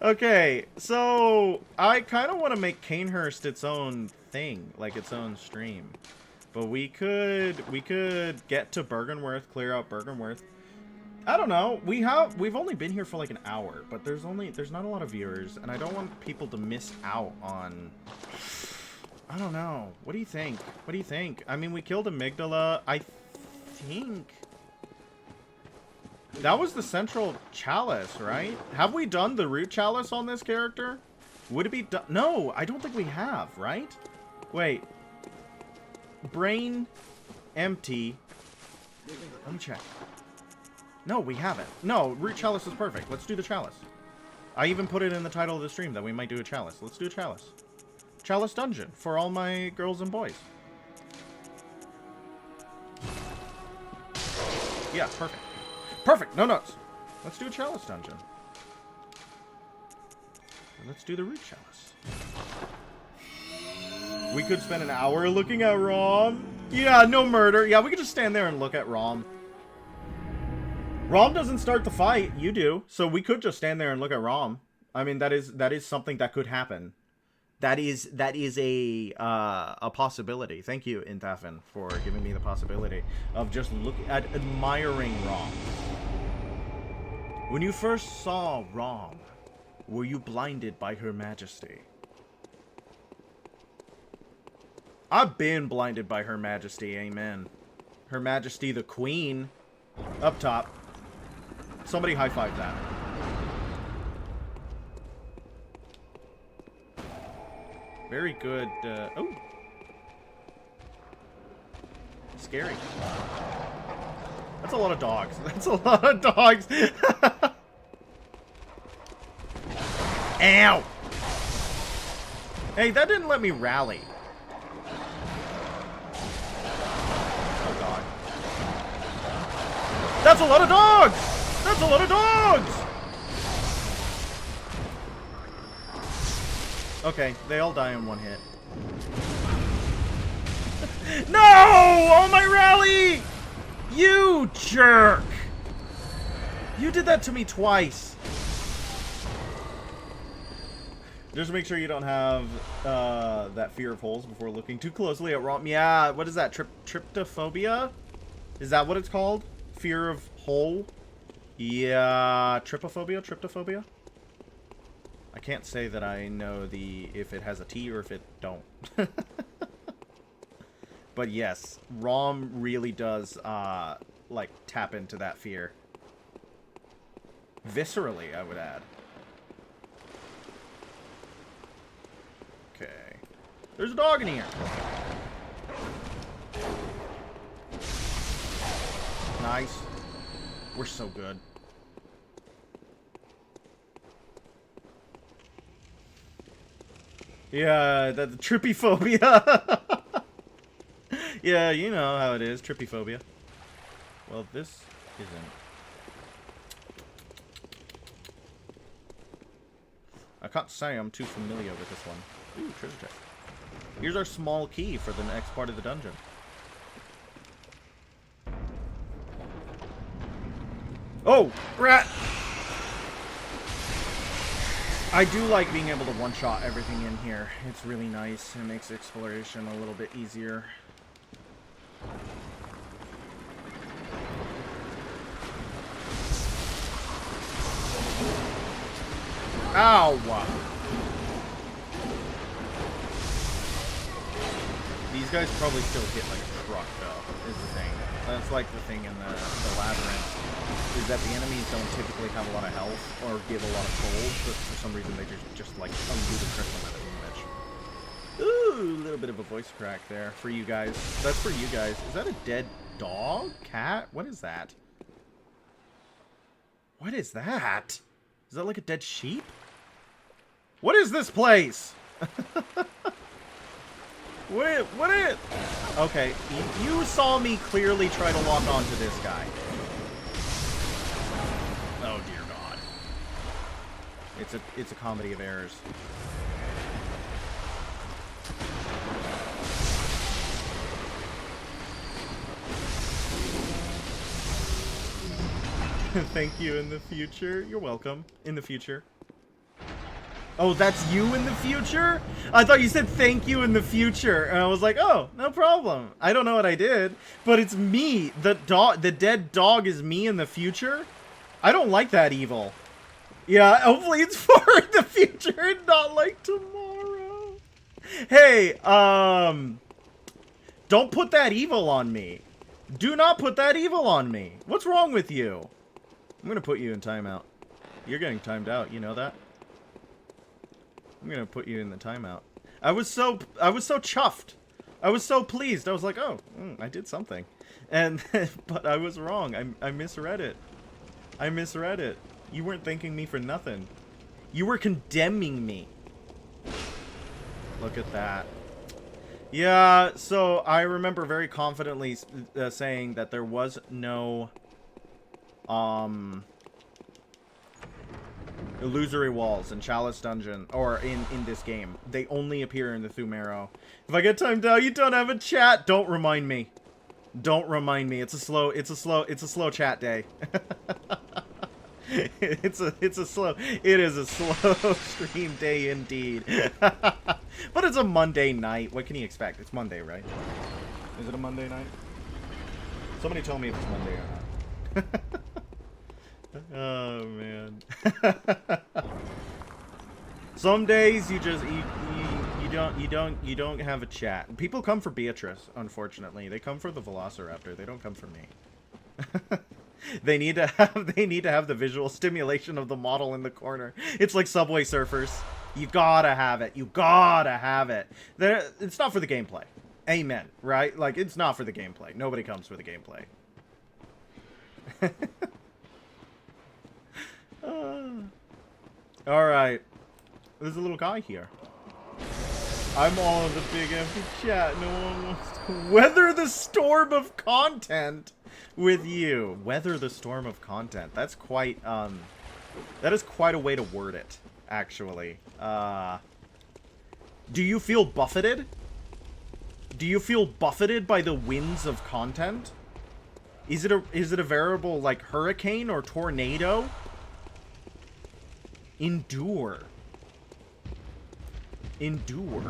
Okay, so I kind of want to make Canehurst its own thing, like its own stream. But we could get to Bergenworth, clear out Bergenworth. I don't know. We've only been here for like an hour, but there's not a lot of viewers, and I don't want people to miss out on. I don't know. What do you think? What do you think? I mean, we killed Amygdala. I think that was the central Chalice, right? Have we done the root Chalice on this character? Would it be done? No, I don't think we have, right? Wait. Brain empty. Let me check. No, we haven't. No, root Chalice is perfect. Let's do the Chalice. I even put it in the title of the stream that we might do a Chalice. Let's do a Chalice. Chalice dungeon for all my girls and boys. Yeah, perfect. Perfect, no notes. Let's do a Chalice dungeon. Let's do the root Chalice. We could spend an hour looking at Rom. Yeah, no murder. Yeah, we could just stand there and look at Rom. Rom doesn't start the fight. You do. So we could just stand there and look at Rom. I mean, that is something that could happen. That is a possibility. Thank you, Intafin, for giving me the possibility of just admiring Rom. When you first saw Rom, were you blinded by her majesty? I've been blinded by her majesty, amen. Her majesty the queen. Up top. Somebody high-five that. Very good, oh! Scary. That's a lot of dogs. That's a lot of dogs! Ow! Hey, that didn't let me rally. Oh, God. That's a lot of dogs! That's a lot of dogs! Okay, they all die in one hit. No! Oh, my rally! You jerk! You did that to me twice. Just make sure you don't have that fear of holes before looking too closely at Rom. Yeah, what is that? Tryptophobia? Is that what it's called? Fear of hole? Yeah, trypophobia? I can't say that I know if it has a T or if it don't. But yes, Rom really does like tap into that fear. Viscerally, I would add. Okay. There's a dog in here. Nice. We're so good. Yeah, the trippyphobia. Yeah, you know how it is, trippyphobia. Well, this isn't. I can't say I'm too familiar with this one. Ooh, treasure chest. Here's our small key for the next part of the dungeon. Oh, rat! I do like being able to one-shot everything in here. It's really nice. It makes exploration a little bit easier. Ow! These guys probably still hit like a truck, though, is the thing. That's like the thing in the labyrinth. Is that the enemies don't typically have a lot of health or give a lot of souls, but for some reason they just like a ludicrous amount of damage. Ooh, a little bit of a voice crack there for you guys. That's for you guys. Is that a dead dog? Cat? What is that? What is that? Is that like a dead sheep? What is this place? What is... Okay, you saw me clearly try to lock onto this guy. Oh dear God. It's a comedy of errors. Thank you in the future. You're welcome. In the future. Oh, that's you in the future? I thought you said thank you in the future. And I was like, oh, no problem. I don't know what I did, but it's me. The dead dog is me in the future? I don't like that evil. Yeah, hopefully it's for the future and not like tomorrow. Hey, don't put that evil on me. Do not put that evil on me. What's wrong with you? I'm gonna put you in timeout. You're getting timed out, you know that? I'm gonna put you in the timeout. I was so chuffed. I was so pleased. I was like, oh, I did something. And, but I was wrong. I misread it. I misread it. You weren't thanking me for nothing. You were condemning me. Look at that. Yeah, so I remember very confidently saying that there was no, illusory walls in Chalice Dungeon, or in this game. They only appear in the Thumero. If I get timed out, you don't have a chat. Don't remind me. Don't remind me. It's a slow chat day. It is a slow stream day indeed. But it's a Monday night. What can you expect? It's Monday, right? Is it a Monday night? Somebody tell me if it's Monday or not. Oh man. Some days you just you don't have a chat. People come for Beatrice, unfortunately. They come for the Velociraptor. They don't come for me. They need to have the visual stimulation of the model in the corner. It's like Subway Surfers. You gotta have it. You gotta have it. It's not for the gameplay. Amen. Right? Like, it's not for the gameplay. Nobody comes for the gameplay. Alright. There's a little guy here. I'm all in the big empty chat. No one wants to weather the storm of content with you. Weather the storm of content. That's quite, that is quite a way to word it, actually. Do you feel buffeted? Do you feel buffeted by the winds of content? Is it a veritable, like, hurricane or tornado? Endure. Endure.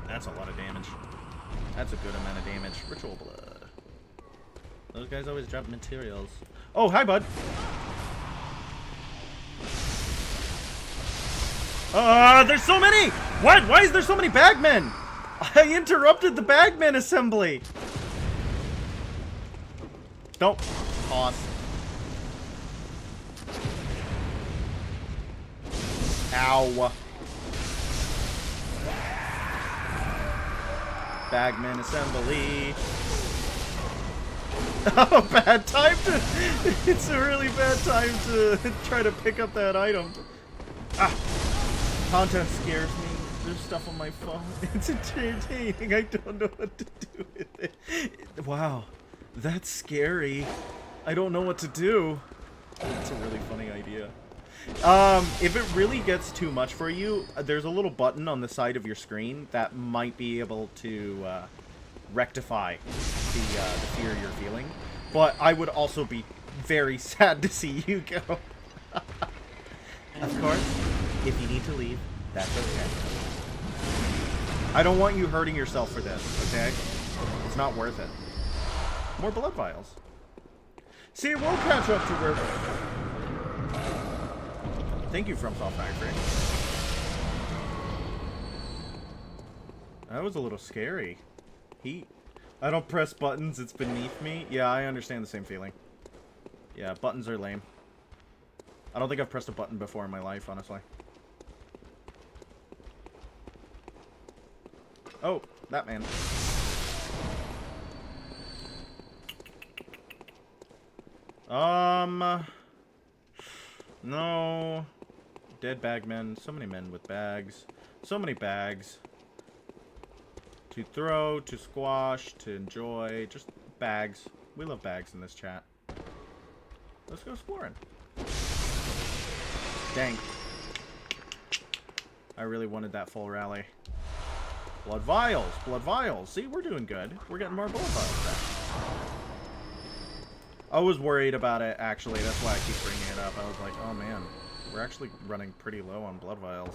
That's a lot of damage. That's a good amount of damage. Ritual blood. Those guys always drop materials. Oh, hi, bud. There's so many! What? Why is there so many bagmen? I interrupted the bagmen assembly. Don't toss. Ow. Bagman assembly. Oh, bad time to... It's a really bad time to try to pick up that item. Ah. Content scares me. There's stuff on my phone. It's entertaining. I don't know what to do with it. Wow. That's scary. I don't know what to do. That's a really funny idea. If it really gets too much for you, there's a little button on the side of your screen that might be able to rectify the fear you're feeling. But I would also be very sad to see you go. Of course, if you need to leave, that's okay. I don't want you hurting yourself for this, okay? It's not worth it. More blood vials. See, it won't catch up to where... Thank you, FromSoft Factory. That was a little scary. I don't press buttons, it's beneath me. Yeah, I understand the same feeling. Yeah, buttons are lame. I don't think I've pressed a button before in my life, honestly. Oh, that man. No. Dead bagmen. So many men with bags. So many bags. To throw, to squash, to enjoy. Just bags. We love bags in this chat. Let's go exploring. Dang. I really wanted that full rally. Blood vials. Blood vials. See, we're doing good. We're getting more blood vials back. I was worried about it, actually. That's why I keep bringing it up. I was like, oh man, we're actually running pretty low on blood vials.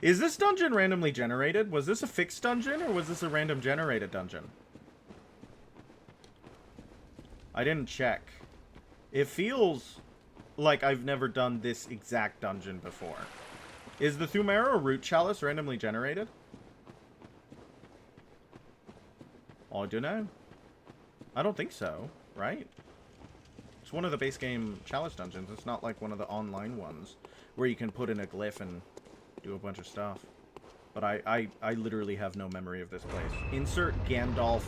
Is this dungeon randomly generated? Was this a fixed dungeon, or was this a random generated dungeon? I didn't check. It feels like I've never done this exact dungeon before. Is the Thumero root chalice randomly generated? I don't know. I don't think so, right? It's one of the base game chalice dungeons. It's not like one of the online ones where you can put in a glyph and do a bunch of stuff. But I literally have no memory of this place. Insert Gandalf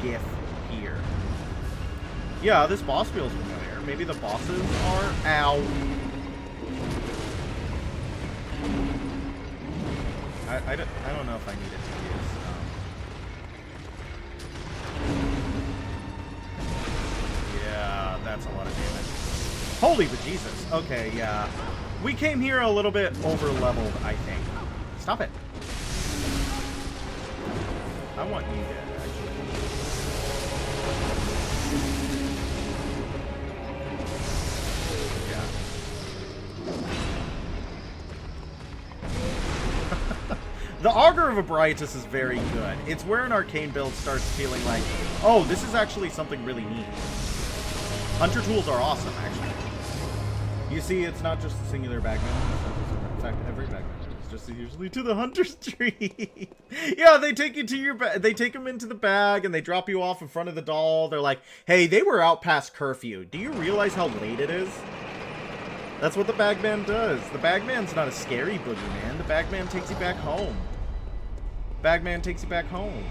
gif here. Yeah, this boss feels familiar. Maybe the bosses are... Ow. I don't know if I needed to use... Yeah, that's a lot of damage. Holy bejesus. Okay, yeah. We came here a little bit over-leveled, I think. Stop it. I want you dead, actually. Yeah. The Augur of Abriatus is very good. It's where an arcane build starts feeling like, oh, this is actually something really neat. Hunter tools are awesome, actually. You see, it's not just a singular bagman. In fact, every bagman is just usually to the hunter's tree. Yeah, they take you to your they take them into the bag and they drop you off in front of the doll. They're like, hey, they were out past curfew. Do you realize how late it is? That's what the bagman does. The bagman's not a scary boogeyman. The bagman takes you back home. Bagman takes you back home.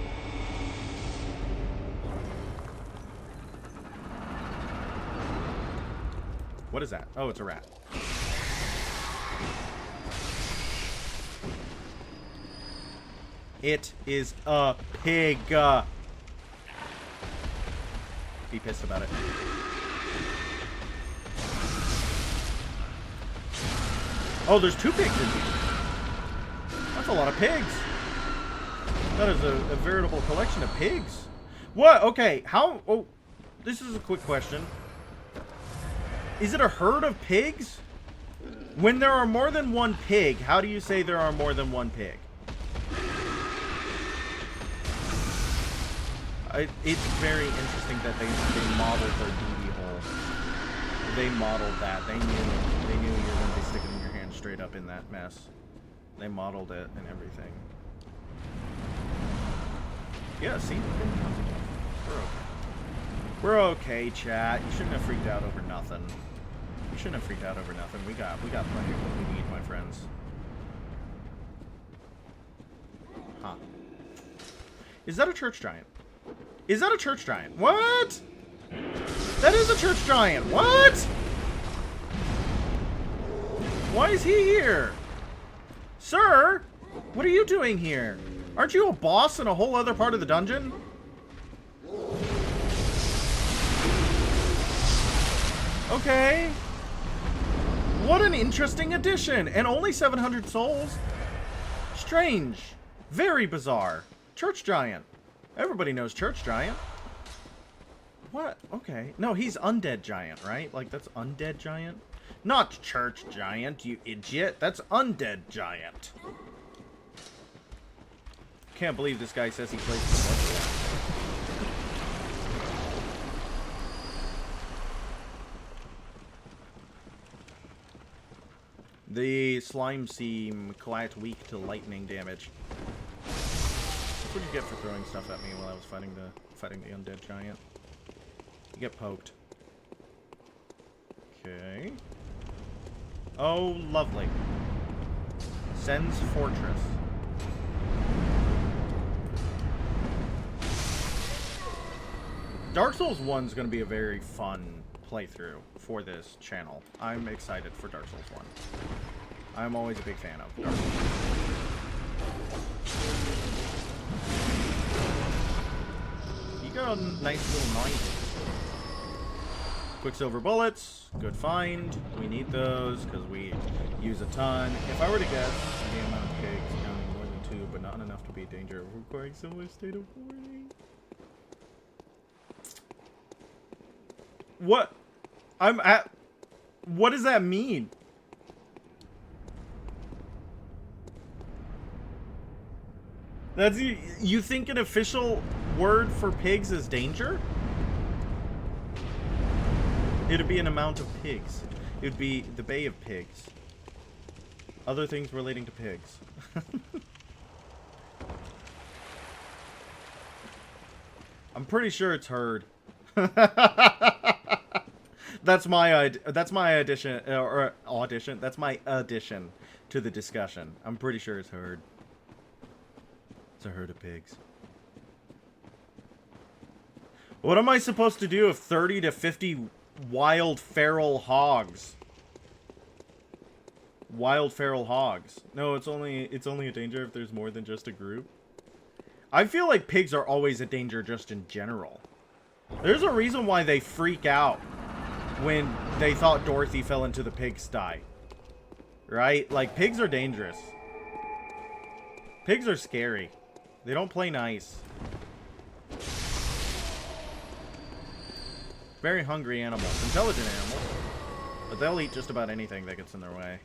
What is that? Oh, it's a rat. It is a pig. Be pissed about it. Oh, there's 2 pigs in here. That's a lot of pigs. That is a veritable collection of pigs. What? Okay, how... Oh, this is a quick question. Is it a herd of pigs? When there are more than 1 pig, how do you say there are more than 1 pig? It's very interesting that they modeled their duty hole. They modeled that. They knew you were going to be sticking your hand straight up in that mess. They modeled it and everything. Yeah, see? We're okay. We're okay, chat. You shouldn't have freaked out over nothing. You shouldn't have freaked out over nothing. We got plenty of what we need, my friends. Huh. Is that a church giant? Is that a church giant? What? That is a church giant. What? Why is he here? Sir? What are you doing here? Aren't you a boss in a whole other part of the dungeon? Okay. What an interesting addition. And only 700 souls. Strange. Very bizarre. Church giant. Everybody knows church giant. What? Okay. No, he's undead giant, right? Like, that's undead giant? Not church giant, you idiot. That's undead giant. Can't believe this guy says he plays Bloodborne. The slimes seem quite weak to lightning damage. That's what you get for throwing stuff at me while I was fighting the undead giant. You get poked. Okay. Oh, lovely. Sen's Fortress. Dark Souls 1 is going to be a very fun playthrough for this channel. I'm excited for Dark Souls 1. I'm always a big fan of Dark Souls. You got a nice little knife. Quicksilver bullets, good find. We need those because we use a ton. If I were to guess the amount of pigs, counting more than 2, but not enough have to be danger requiring similar state of warning. What? What does that mean? That's you think an official word for pigs is danger? It'd be an amount of pigs. It'd be the Bay of Pigs. Other things relating to pigs. I'm pretty sure it's heard. That's my addition or audition. That's my addition to the discussion. I'm pretty sure it's heard. It's a herd of pigs. What am I supposed to do if 30 to 50 wild feral hogs? Wild feral hogs. No, it's only a danger if there's more than just a group. I feel like pigs are always a danger just in general. There's a reason why they freak out when they thought Dorothy fell into the pigsty. Right? Like, pigs are dangerous. Pigs are scary. They don't play nice. Very hungry animals. Intelligent animals. But they'll eat just about anything that gets in their way.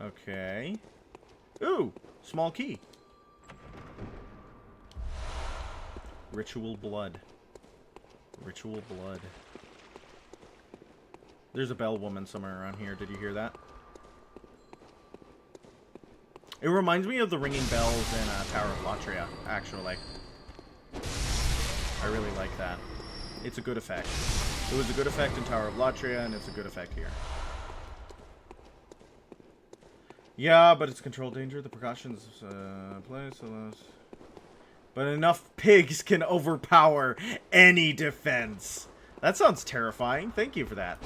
Okay. Ooh! Small key. Ritual blood. Ritual blood. There's a bell woman somewhere around here. Did you hear that? It reminds me of the ringing bells in Tower of Latria, actually. I really like that. It's a good effect. It was a good effect in Tower of Latria, and it's a good effect here. Yeah, but it's controlled danger. The precautions place. But enough pigs can overpower any defense. That sounds terrifying. Thank you for that.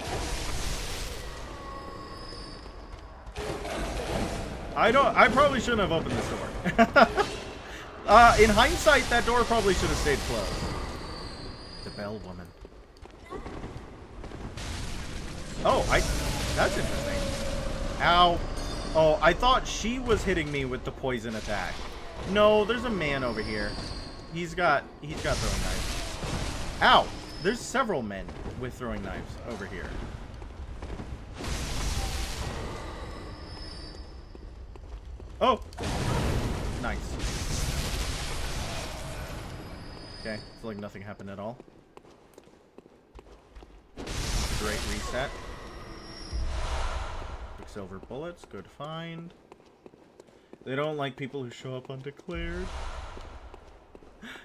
I probably shouldn't have opened this door. In hindsight, that door probably should have stayed closed. The bell woman. Oh, that's interesting. Ow. Oh, I thought she was hitting me with the poison attack. No, there's a man over here. He's got throwing knives. Ow! There's several men with throwing knives over here. Oh! Nice. Okay, it's like nothing happened at all. Great reset. Quicksilver bullets, good find. They don't like people who show up undeclared.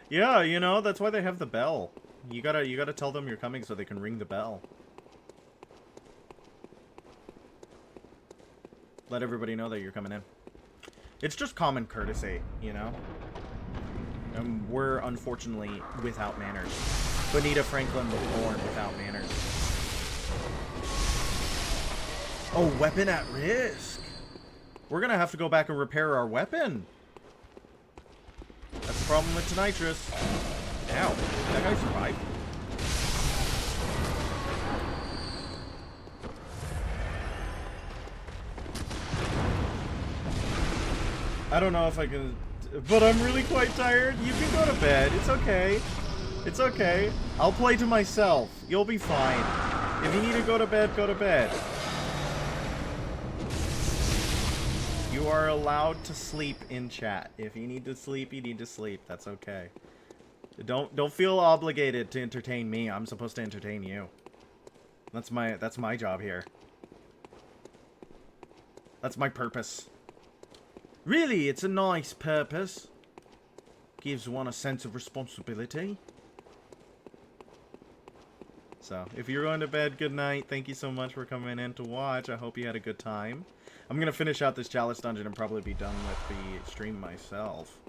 Yeah, you know, that's why they have the bell. You gotta tell them you're coming so they can ring the bell. Let everybody know that you're coming in. It's just common courtesy, you know? And we're unfortunately without manners. Bonita Franklin was born without manners. Oh, weapon at risk. We're gonna have to go back and repair our weapon. That's the problem with Tonitrus. Ow, did that guy survive? I don't know if I can, but I'm really quite tired. You can go to bed. It's okay. It's okay. I'll play to myself. You'll be fine. If you need to go to bed, go to bed. You are allowed to sleep in chat. If you need to sleep, you need to sleep. That's okay. Don't feel obligated to entertain me. I'm supposed to entertain you. That's my job here. That's my purpose. Really, it's a nice purpose. Gives one a sense of responsibility. So, if you're going to bed, good night. Thank you so much for coming in to watch. I hope you had a good time. I'm going to finish out this Chalice dungeon and probably be done with the stream myself.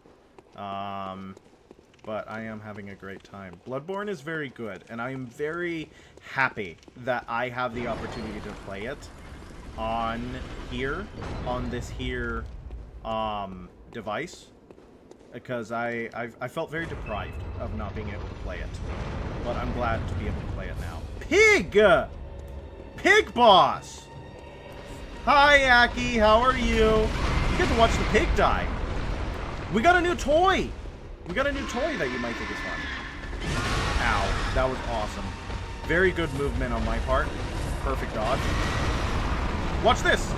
But I am having a great time. Bloodborne is very good, and I am very happy that I have the opportunity to play it on this here device. because I felt very deprived of not being able to play it. But I'm glad to be able to play it now. Pig! Pig boss! Hi, Aki, how are you? You get to watch the pig die. We got a new toy! We got a new toy that you might think is fun. Ow, that was awesome. Very good movement on my part. Perfect dodge. Watch this!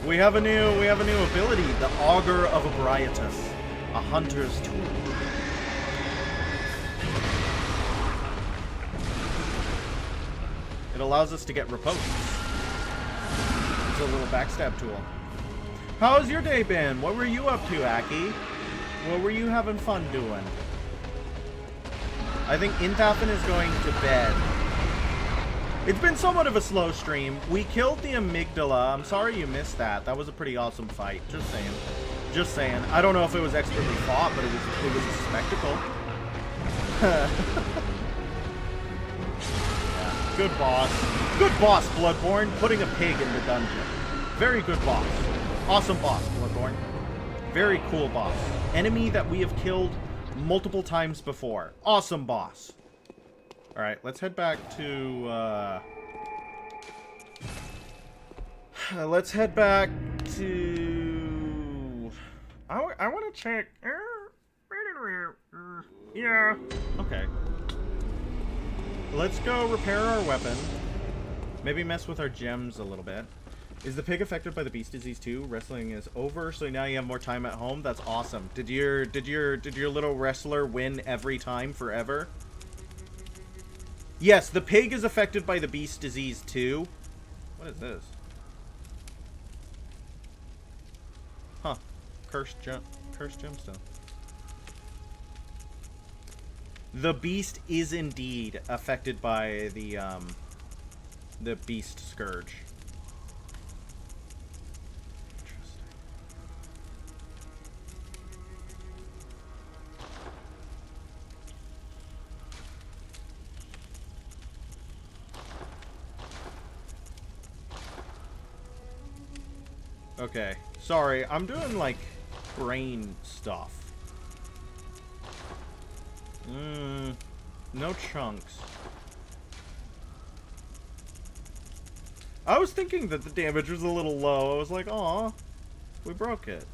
We have a new ability, the Augur of Ebrietas, a hunter's tool. It allows us to get riposts. It's a little backstab tool. How's your day been? What were you up to, Aki? What were you having fun doing? I think Inthafen is going to bed. It's been somewhat of a slow stream. We killed the amygdala. I'm sorry you missed that. That was a pretty awesome fight. Just saying. Just saying. I don't know if it was expertly fought, but it was a spectacle. Yeah. Good boss. Good boss, Bloodborne. Putting a pig in the dungeon. Very good boss. Awesome boss, Bloodborne. Very cool boss. Enemy that we have killed multiple times before. Awesome boss. Alright, let's head back to, let's head back to... I want to check... Yeah. Okay. Let's go repair our weapon. Maybe mess with our gems a little bit. Is the pig affected by the beast disease too? Wrestling is over, so now you have more time at home. That's awesome. Did your little wrestler win every time forever? Yes, the pig is affected by the beast disease too. What is this? Huh. Cursed gemstone. The beast is indeed affected by the beast scourge. Okay, sorry, I'm doing, like, brain stuff. No chunks. I was thinking that the damage was a little low. I was like, aw, we broke it.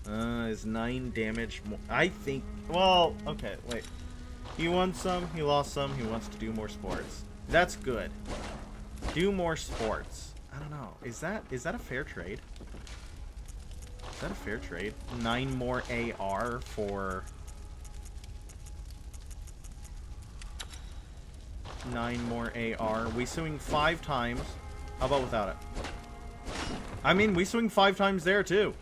Is 9 damage more? I think, well, okay, wait. He won some, he lost some, he wants to do more sports. That's good. Do more sports. I don't know, is that a fair trade? Is that a fair trade? 9 more AR for... 9 more AR. We swing 5 times. How about without it? I mean, we swing 5 times there, too.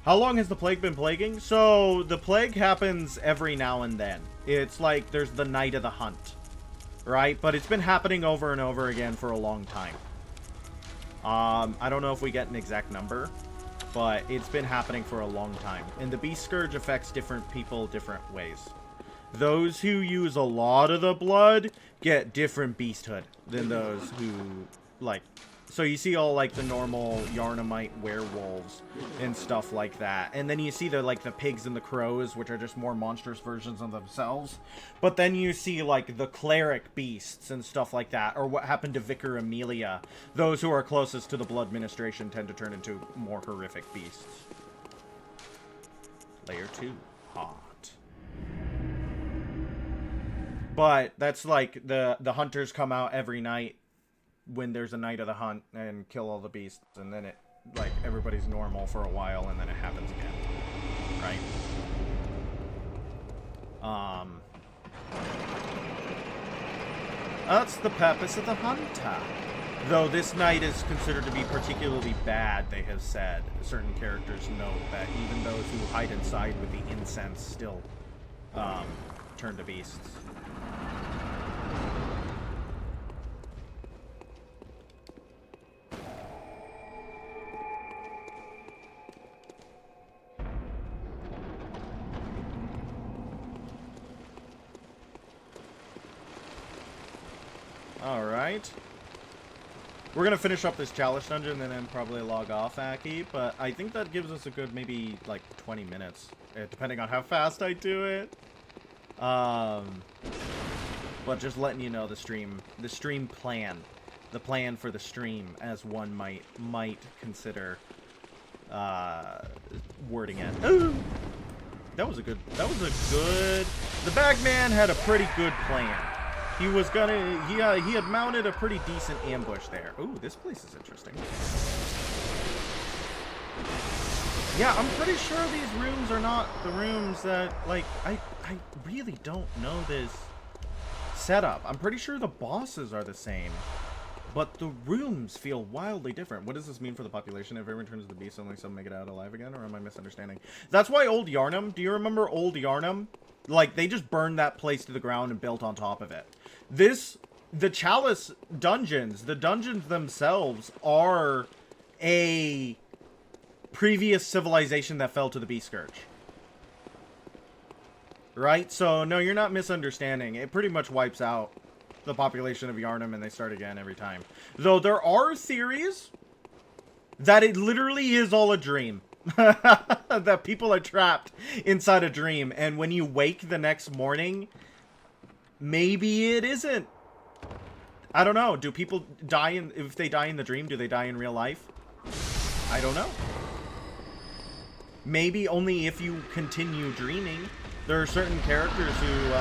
How long has the plague been plaguing? So, the plague happens every now and then. It's like there's the night of the hunt. Right? But it's been happening over and over again for a long time. I don't know if we get an exact number, but it's been happening for a long time. And the Beast Scourge affects different people different ways. Those who use a lot of the blood get different beasthood than those who, like... So you see all, like, the normal Yarnamite werewolves and stuff like that. And then you see the, like, the pigs and the crows, which are just more monstrous versions of themselves. But then you see, like, the cleric beasts and stuff like that. Or what happened to Vicar Amelia. Those who are closest to the blood ministration tend to turn into more horrific beasts. Layer 2. Hot. But that's, like, the hunters come out every night when there's a night of the hunt and kill all the beasts, and then it, like, everybody's normal for a while, and then it happens again, right? That's the purpose of the hunter. Though this night is considered to be particularly bad, they have said. Certain characters note that even those who hide inside with the incense still turn to beasts. Alright. We're gonna finish up this Chalice dungeon and then probably log off, Aki, but I think that gives us a good maybe like 20 minutes, depending on how fast I do it. But just letting you know the stream plan, the plan for the stream, as one might consider wording it. Ooh! That was a good. The Bagman had a pretty good plan. He was gonna. He had mounted a pretty decent ambush there. Ooh, this place is interesting. Yeah, I'm pretty sure these rooms are not the rooms that, like, I really don't know this setup. I'm pretty sure the bosses are the same, but the rooms feel wildly different. What does this mean for the population? If everyone turns to the beast, only some make it out alive again, or am I misunderstanding? That's why Old Yarnum, do you remember Old Yarnum? Like, they just burned that place to the ground and built on top of it. The Chalice dungeons, the dungeons themselves are a previous civilization that fell to the Beast Scourge. Right? So, no, you're not misunderstanding. It pretty much wipes out the population of Yarnum and they start again every time. Though there are theories that it literally is all a dream. That people are trapped inside a dream, and when you wake the next morning, maybe it isn't. I don't know. Do people die if they die in the dream, do they die in real life? I don't know. Maybe only if you continue dreaming. There are certain characters who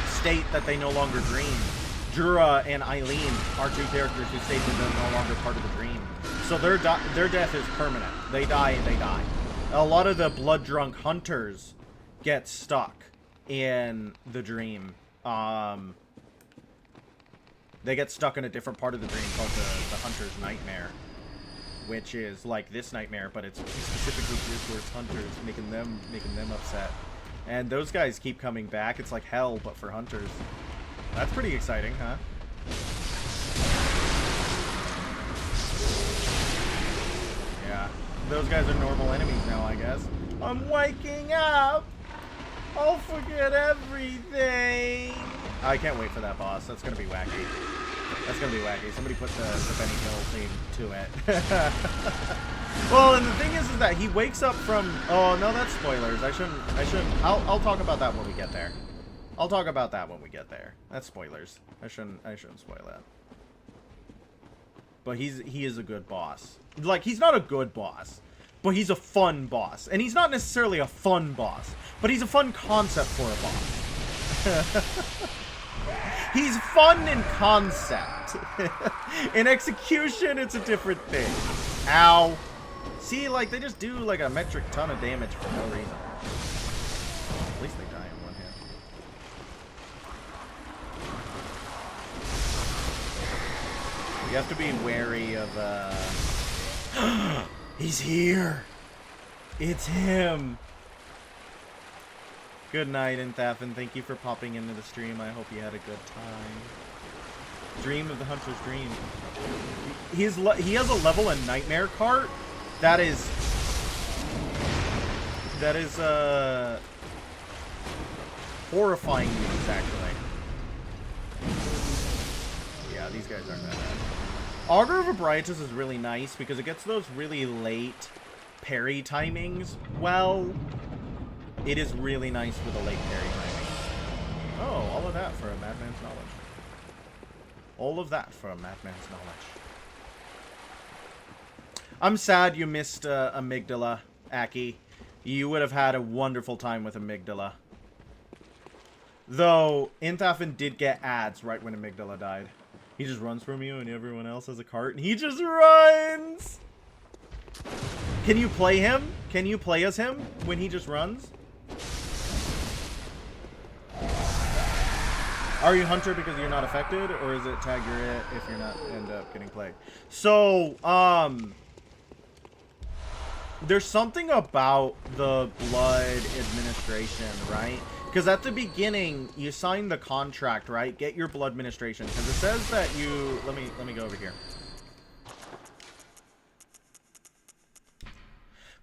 state that they no longer dream. Jura and Eileen are two characters who state that they're no longer part of the dream. So their death is permanent. They die and they die. A lot of the blood-drunk hunters get stuck in the dream. They get stuck in a different part of the dream called the Hunter's Nightmare, which is like this nightmare, but it's specifically geared towards hunters, making them upset. And those guys keep coming back. It's like hell, but for hunters. That's pretty exciting, huh? Yeah, those guys are normal enemies now, I guess. I'm waking up! I'll forget everything! I can't wait for that boss. That's gonna be wacky. That's gonna be wacky. Somebody put the Benny Hill theme to it. Well, and the thing is that he wakes up from... Oh, no, that's spoilers. I shouldn't... I'll talk about that when we get there. I'll talk about that when we get there. That's spoilers. I shouldn't spoil that. But he is a good boss. Like, he's not a good boss, but he's a fun boss. And he's not necessarily a fun boss, but he's a fun concept for a boss. He's fun in concept. In execution, it's a different thing. Ow. See, like, they just do, like, a metric ton of damage for no reason. At least they die in one hit. You have to be wary of, He's here! It's him! Good night, Inthafin. Thank you for popping into the stream. I hope you had a good time. Dream of the Hunter's Dream. He has a level in Nightmare Cart that is horrifying news, actually. Yeah, these guys aren't that bad. Augur of Ebrietas is really nice because it gets those really late parry timings. Well, it is really nice for the late parry timings. Oh, all of that for a madman's knowledge. All of that for a madman's knowledge. I'm sad you missed Amygdala, Aki. You would have had a wonderful time with Amygdala. Though, Inthafin did get ads right when Amygdala died. He just runs from you and everyone else has a cart, and he just runs! Can you play him? Can you play as him when he just runs? Are you Hunter because you're not affected, or is it tag you're it if you're not end up getting plagued? So, there's something about the blood administration, right? Because at the beginning, you sign the contract, right? Get your blood administration. Because it says that you... Let me go over here.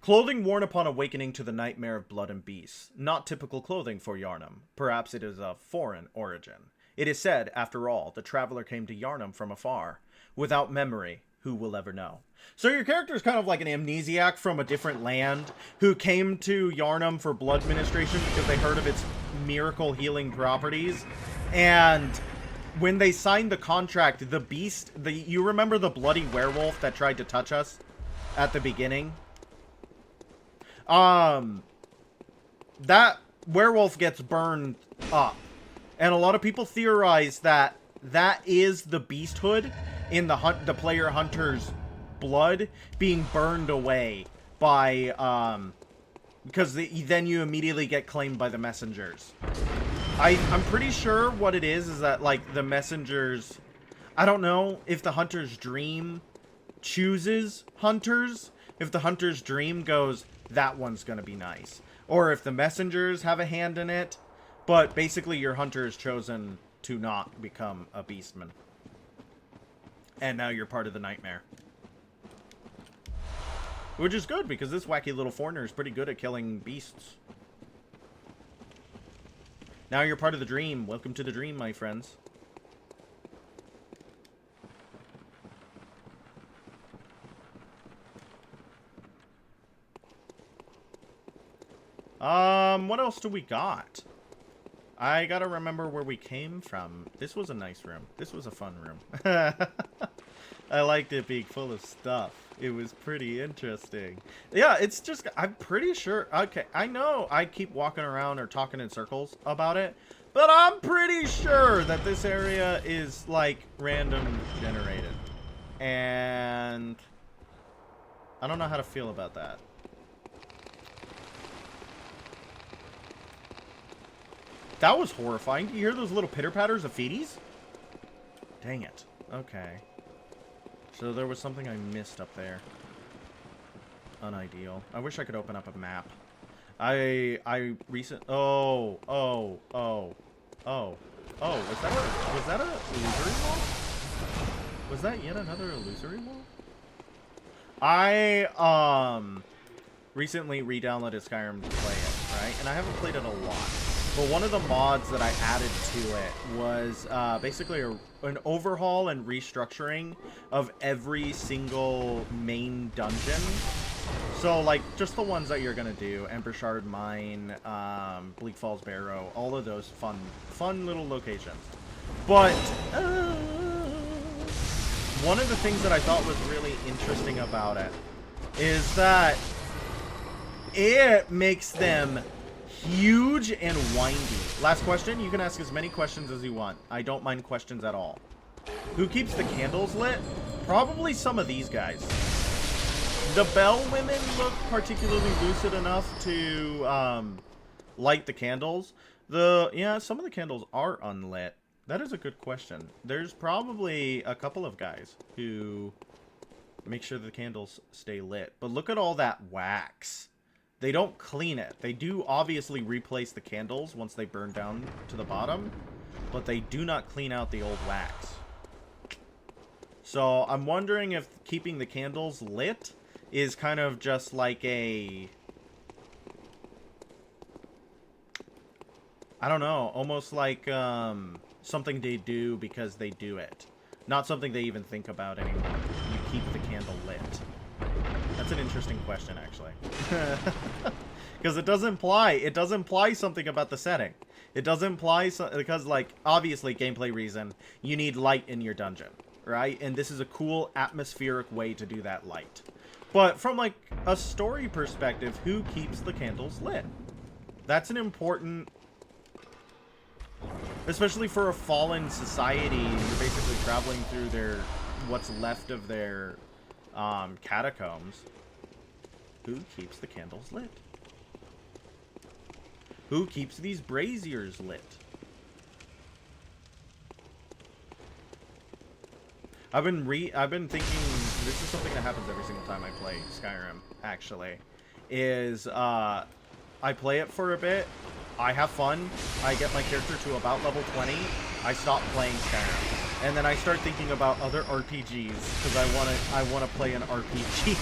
Clothing worn upon awakening to the nightmare of blood and beasts. Not typical clothing for Yarnum. Perhaps it is of foreign origin. It is said, after all, the traveler came to Yharnam from afar. Without memory, who will ever know? So your character is kind of like an amnesiac from a different land who came to Yharnam for blood ministration because they heard of its miracle healing properties. And when they signed the contract, the beast, you remember the bloody werewolf that tried to touch us at the beginning? That werewolf gets burned up. And a lot of people theorize that that is the beasthood in the player hunter's blood being burned away by, because then you immediately get claimed by the messengers. I'm pretty sure what it is that, like, the messengers, I don't know if the hunter's dream chooses hunters, if the hunter's dream goes, that one's gonna be nice, or if the messengers have a hand in it, but basically your hunter is chosen to not become a beastman. And now you're part of the nightmare. Which is good, because this wacky little foreigner is pretty good at killing beasts. Now you're part of the dream. Welcome to the dream, my friends. What else do we got? I gotta remember where we came from. This was a nice room. This was a fun room. I liked it being full of stuff. It was pretty interesting. Yeah, it's just, I'm pretty sure, okay, I know I keep walking around or talking in circles about it, but I'm pretty sure that this area is, like, random generated. And I don't know how to feel about that. That was horrifying. Do you hear those little pitter-patters of feeties? Dang it. Okay. So there was something I missed up there. Unideal. I wish I could open up a map. Oh, was that a illusory wall? Was that yet another illusory wall? I, recently re-downloaded Skyrim to play it, right? And I haven't played it a lot. But one of the mods that I added to it was basically an overhaul and restructuring of every single main dungeon. So, like, just the ones that you're going to do. Ember Shard Mine, Bleak Falls Barrow, all of those fun little locations. But one of the things that I thought was really interesting about it is that it makes them huge and windy. Last question. You can ask as many questions as you want. I don't mind questions at all. Who keeps the candles lit? Probably some of these guys. The bell women look particularly lucid enough to light the candles. Yeah, some of the candles are unlit. That is a good question. There's probably a couple of guys who make sure the candles stay lit. But look at all that wax. They don't clean it. They do obviously replace the candles once they burn down to the bottom, but they do not clean out the old wax. So I'm wondering if keeping the candles lit is kind of just like a, I don't know, almost like something they do because they do it. Not something they even think about anymore. You keep the candle lit. That's an interesting question, actually. Because it does imply something about the setting. It does imply, because, like, obviously, gameplay reason, you need light in your dungeon, right? And this is a cool atmospheric way to do that light. But from, like, a story perspective, who keeps the candles lit? That's an important, especially for a fallen society. You're basically traveling through what's left of their catacombs. Who keeps the candles lit? Who keeps these braziers lit? I've been thinking, this is something that happens every single time I play Skyrim, actually, is I play it for a bit, I have fun, I get my character to about level 20, I stop playing Skyrim. And then I start thinking about other RPGs, because I wanna play an RPG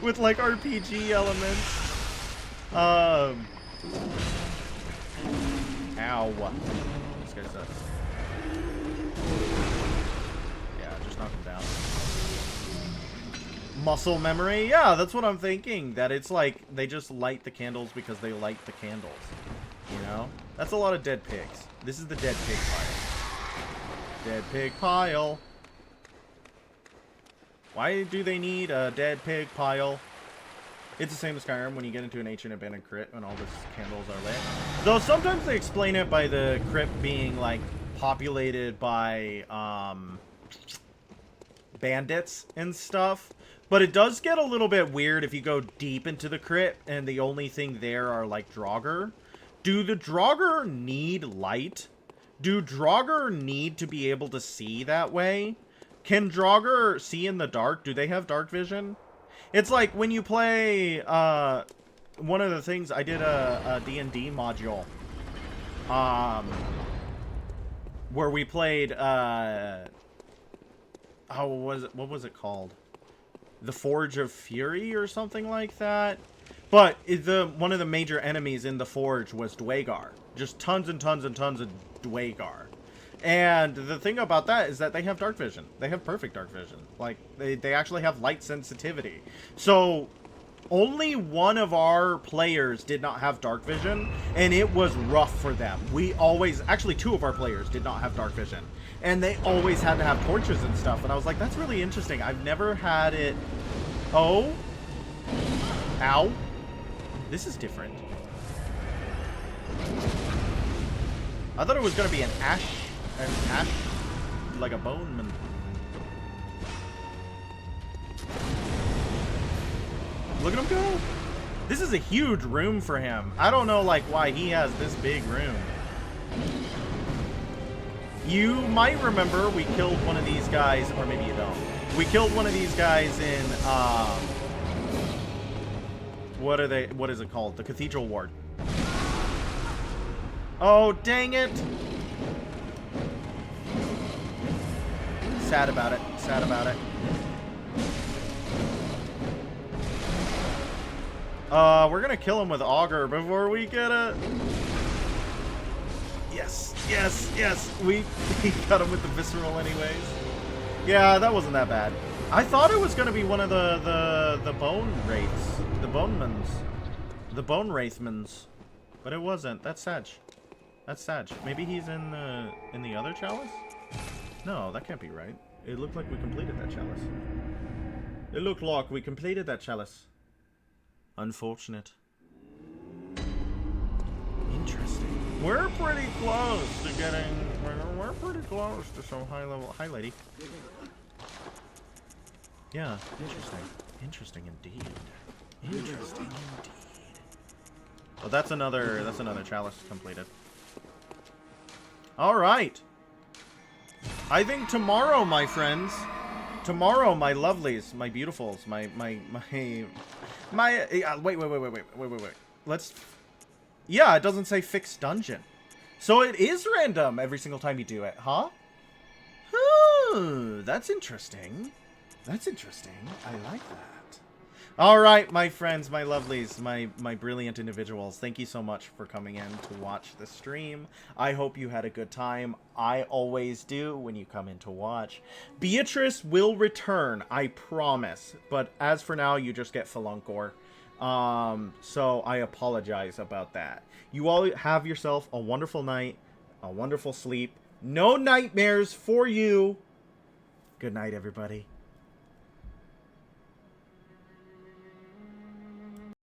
with, like, RPG elements. Ow. guy sucks. Yeah, just knock him down. Muscle memory? Yeah, that's what I'm thinking. That it's like, they just light the candles because they light the candles. You know? That's a lot of dead pigs. This is the dead pig pile. Dead pig pile. Why do they need a dead pig pile? It's the same as Skyrim when you get into an ancient abandoned crypt when all the candles are lit. Though sometimes they explain it by the crypt being like populated by bandits and stuff. But it does get a little bit weird if you go deep into the crypt and the only thing there are like Draugr. Do the Draugr need light? Do Draugr need to be able to see that way? Can Draugr see in the dark? Do they have dark vision? It's like when you play, one of the things, I did a D&D module, where we played, what was it called? The Forge of Fury or something like that? But one of the major enemies in the Forge was Dwagar. Just tons and tons and tons of Dwagar. And the thing about that is that they have dark vision. They have perfect dark vision. Like, they actually have light sensitivity. So, only one of our players did not have dark vision, and it was rough for them. Actually, two of our players did not have dark vision. And they always had to have torches and stuff. And I was like, that's really interesting. I've never had it... Oh? Ow. This is different. I thought it was going to be an ash, like a boneman. Look at him go. This is a huge room for him. I don't know, like, why he has this big room. You might remember we killed one of these guys, or maybe you don't. We killed one of these guys in, what is it called? The Cathedral Ward. Oh, dang it. Sad about it. Sad about it. We're gonna kill him with Augur before we get it. Yes, yes, yes. We got him with the Visceral anyways. Yeah, that wasn't that bad. I thought it was gonna be one of the Bone Wraiths. The Bonemans. The Bone Wraithmans. But it wasn't. That's sad. That's sad. Maybe he's in the other Chalice? No, that can't be right. It looked like we completed that Chalice. It looked like we completed that Chalice. Unfortunate. Interesting. We're pretty close to getting... We're pretty close to some high level... Hi, lady. Yeah, interesting. Interesting indeed. Interesting indeed. Well, that's another Chalice completed. Alright. I think tomorrow, my friends, tomorrow, my lovelies, my beautifuls, wait. Let's, yeah, it doesn't say fixed dungeon. So it is random every single time you do it, huh? That's interesting. That's interesting. I like that. All right, my friends, my lovelies, my brilliant individuals, thank you so much for coming in to watch the stream. I hope you had a good time. I always do when you come in to watch. Beatrice will return, I promise. But as for now, you just get Feluncor. So I apologize about that. You all have yourself a wonderful night, a wonderful sleep. No nightmares for you. Good night, everybody.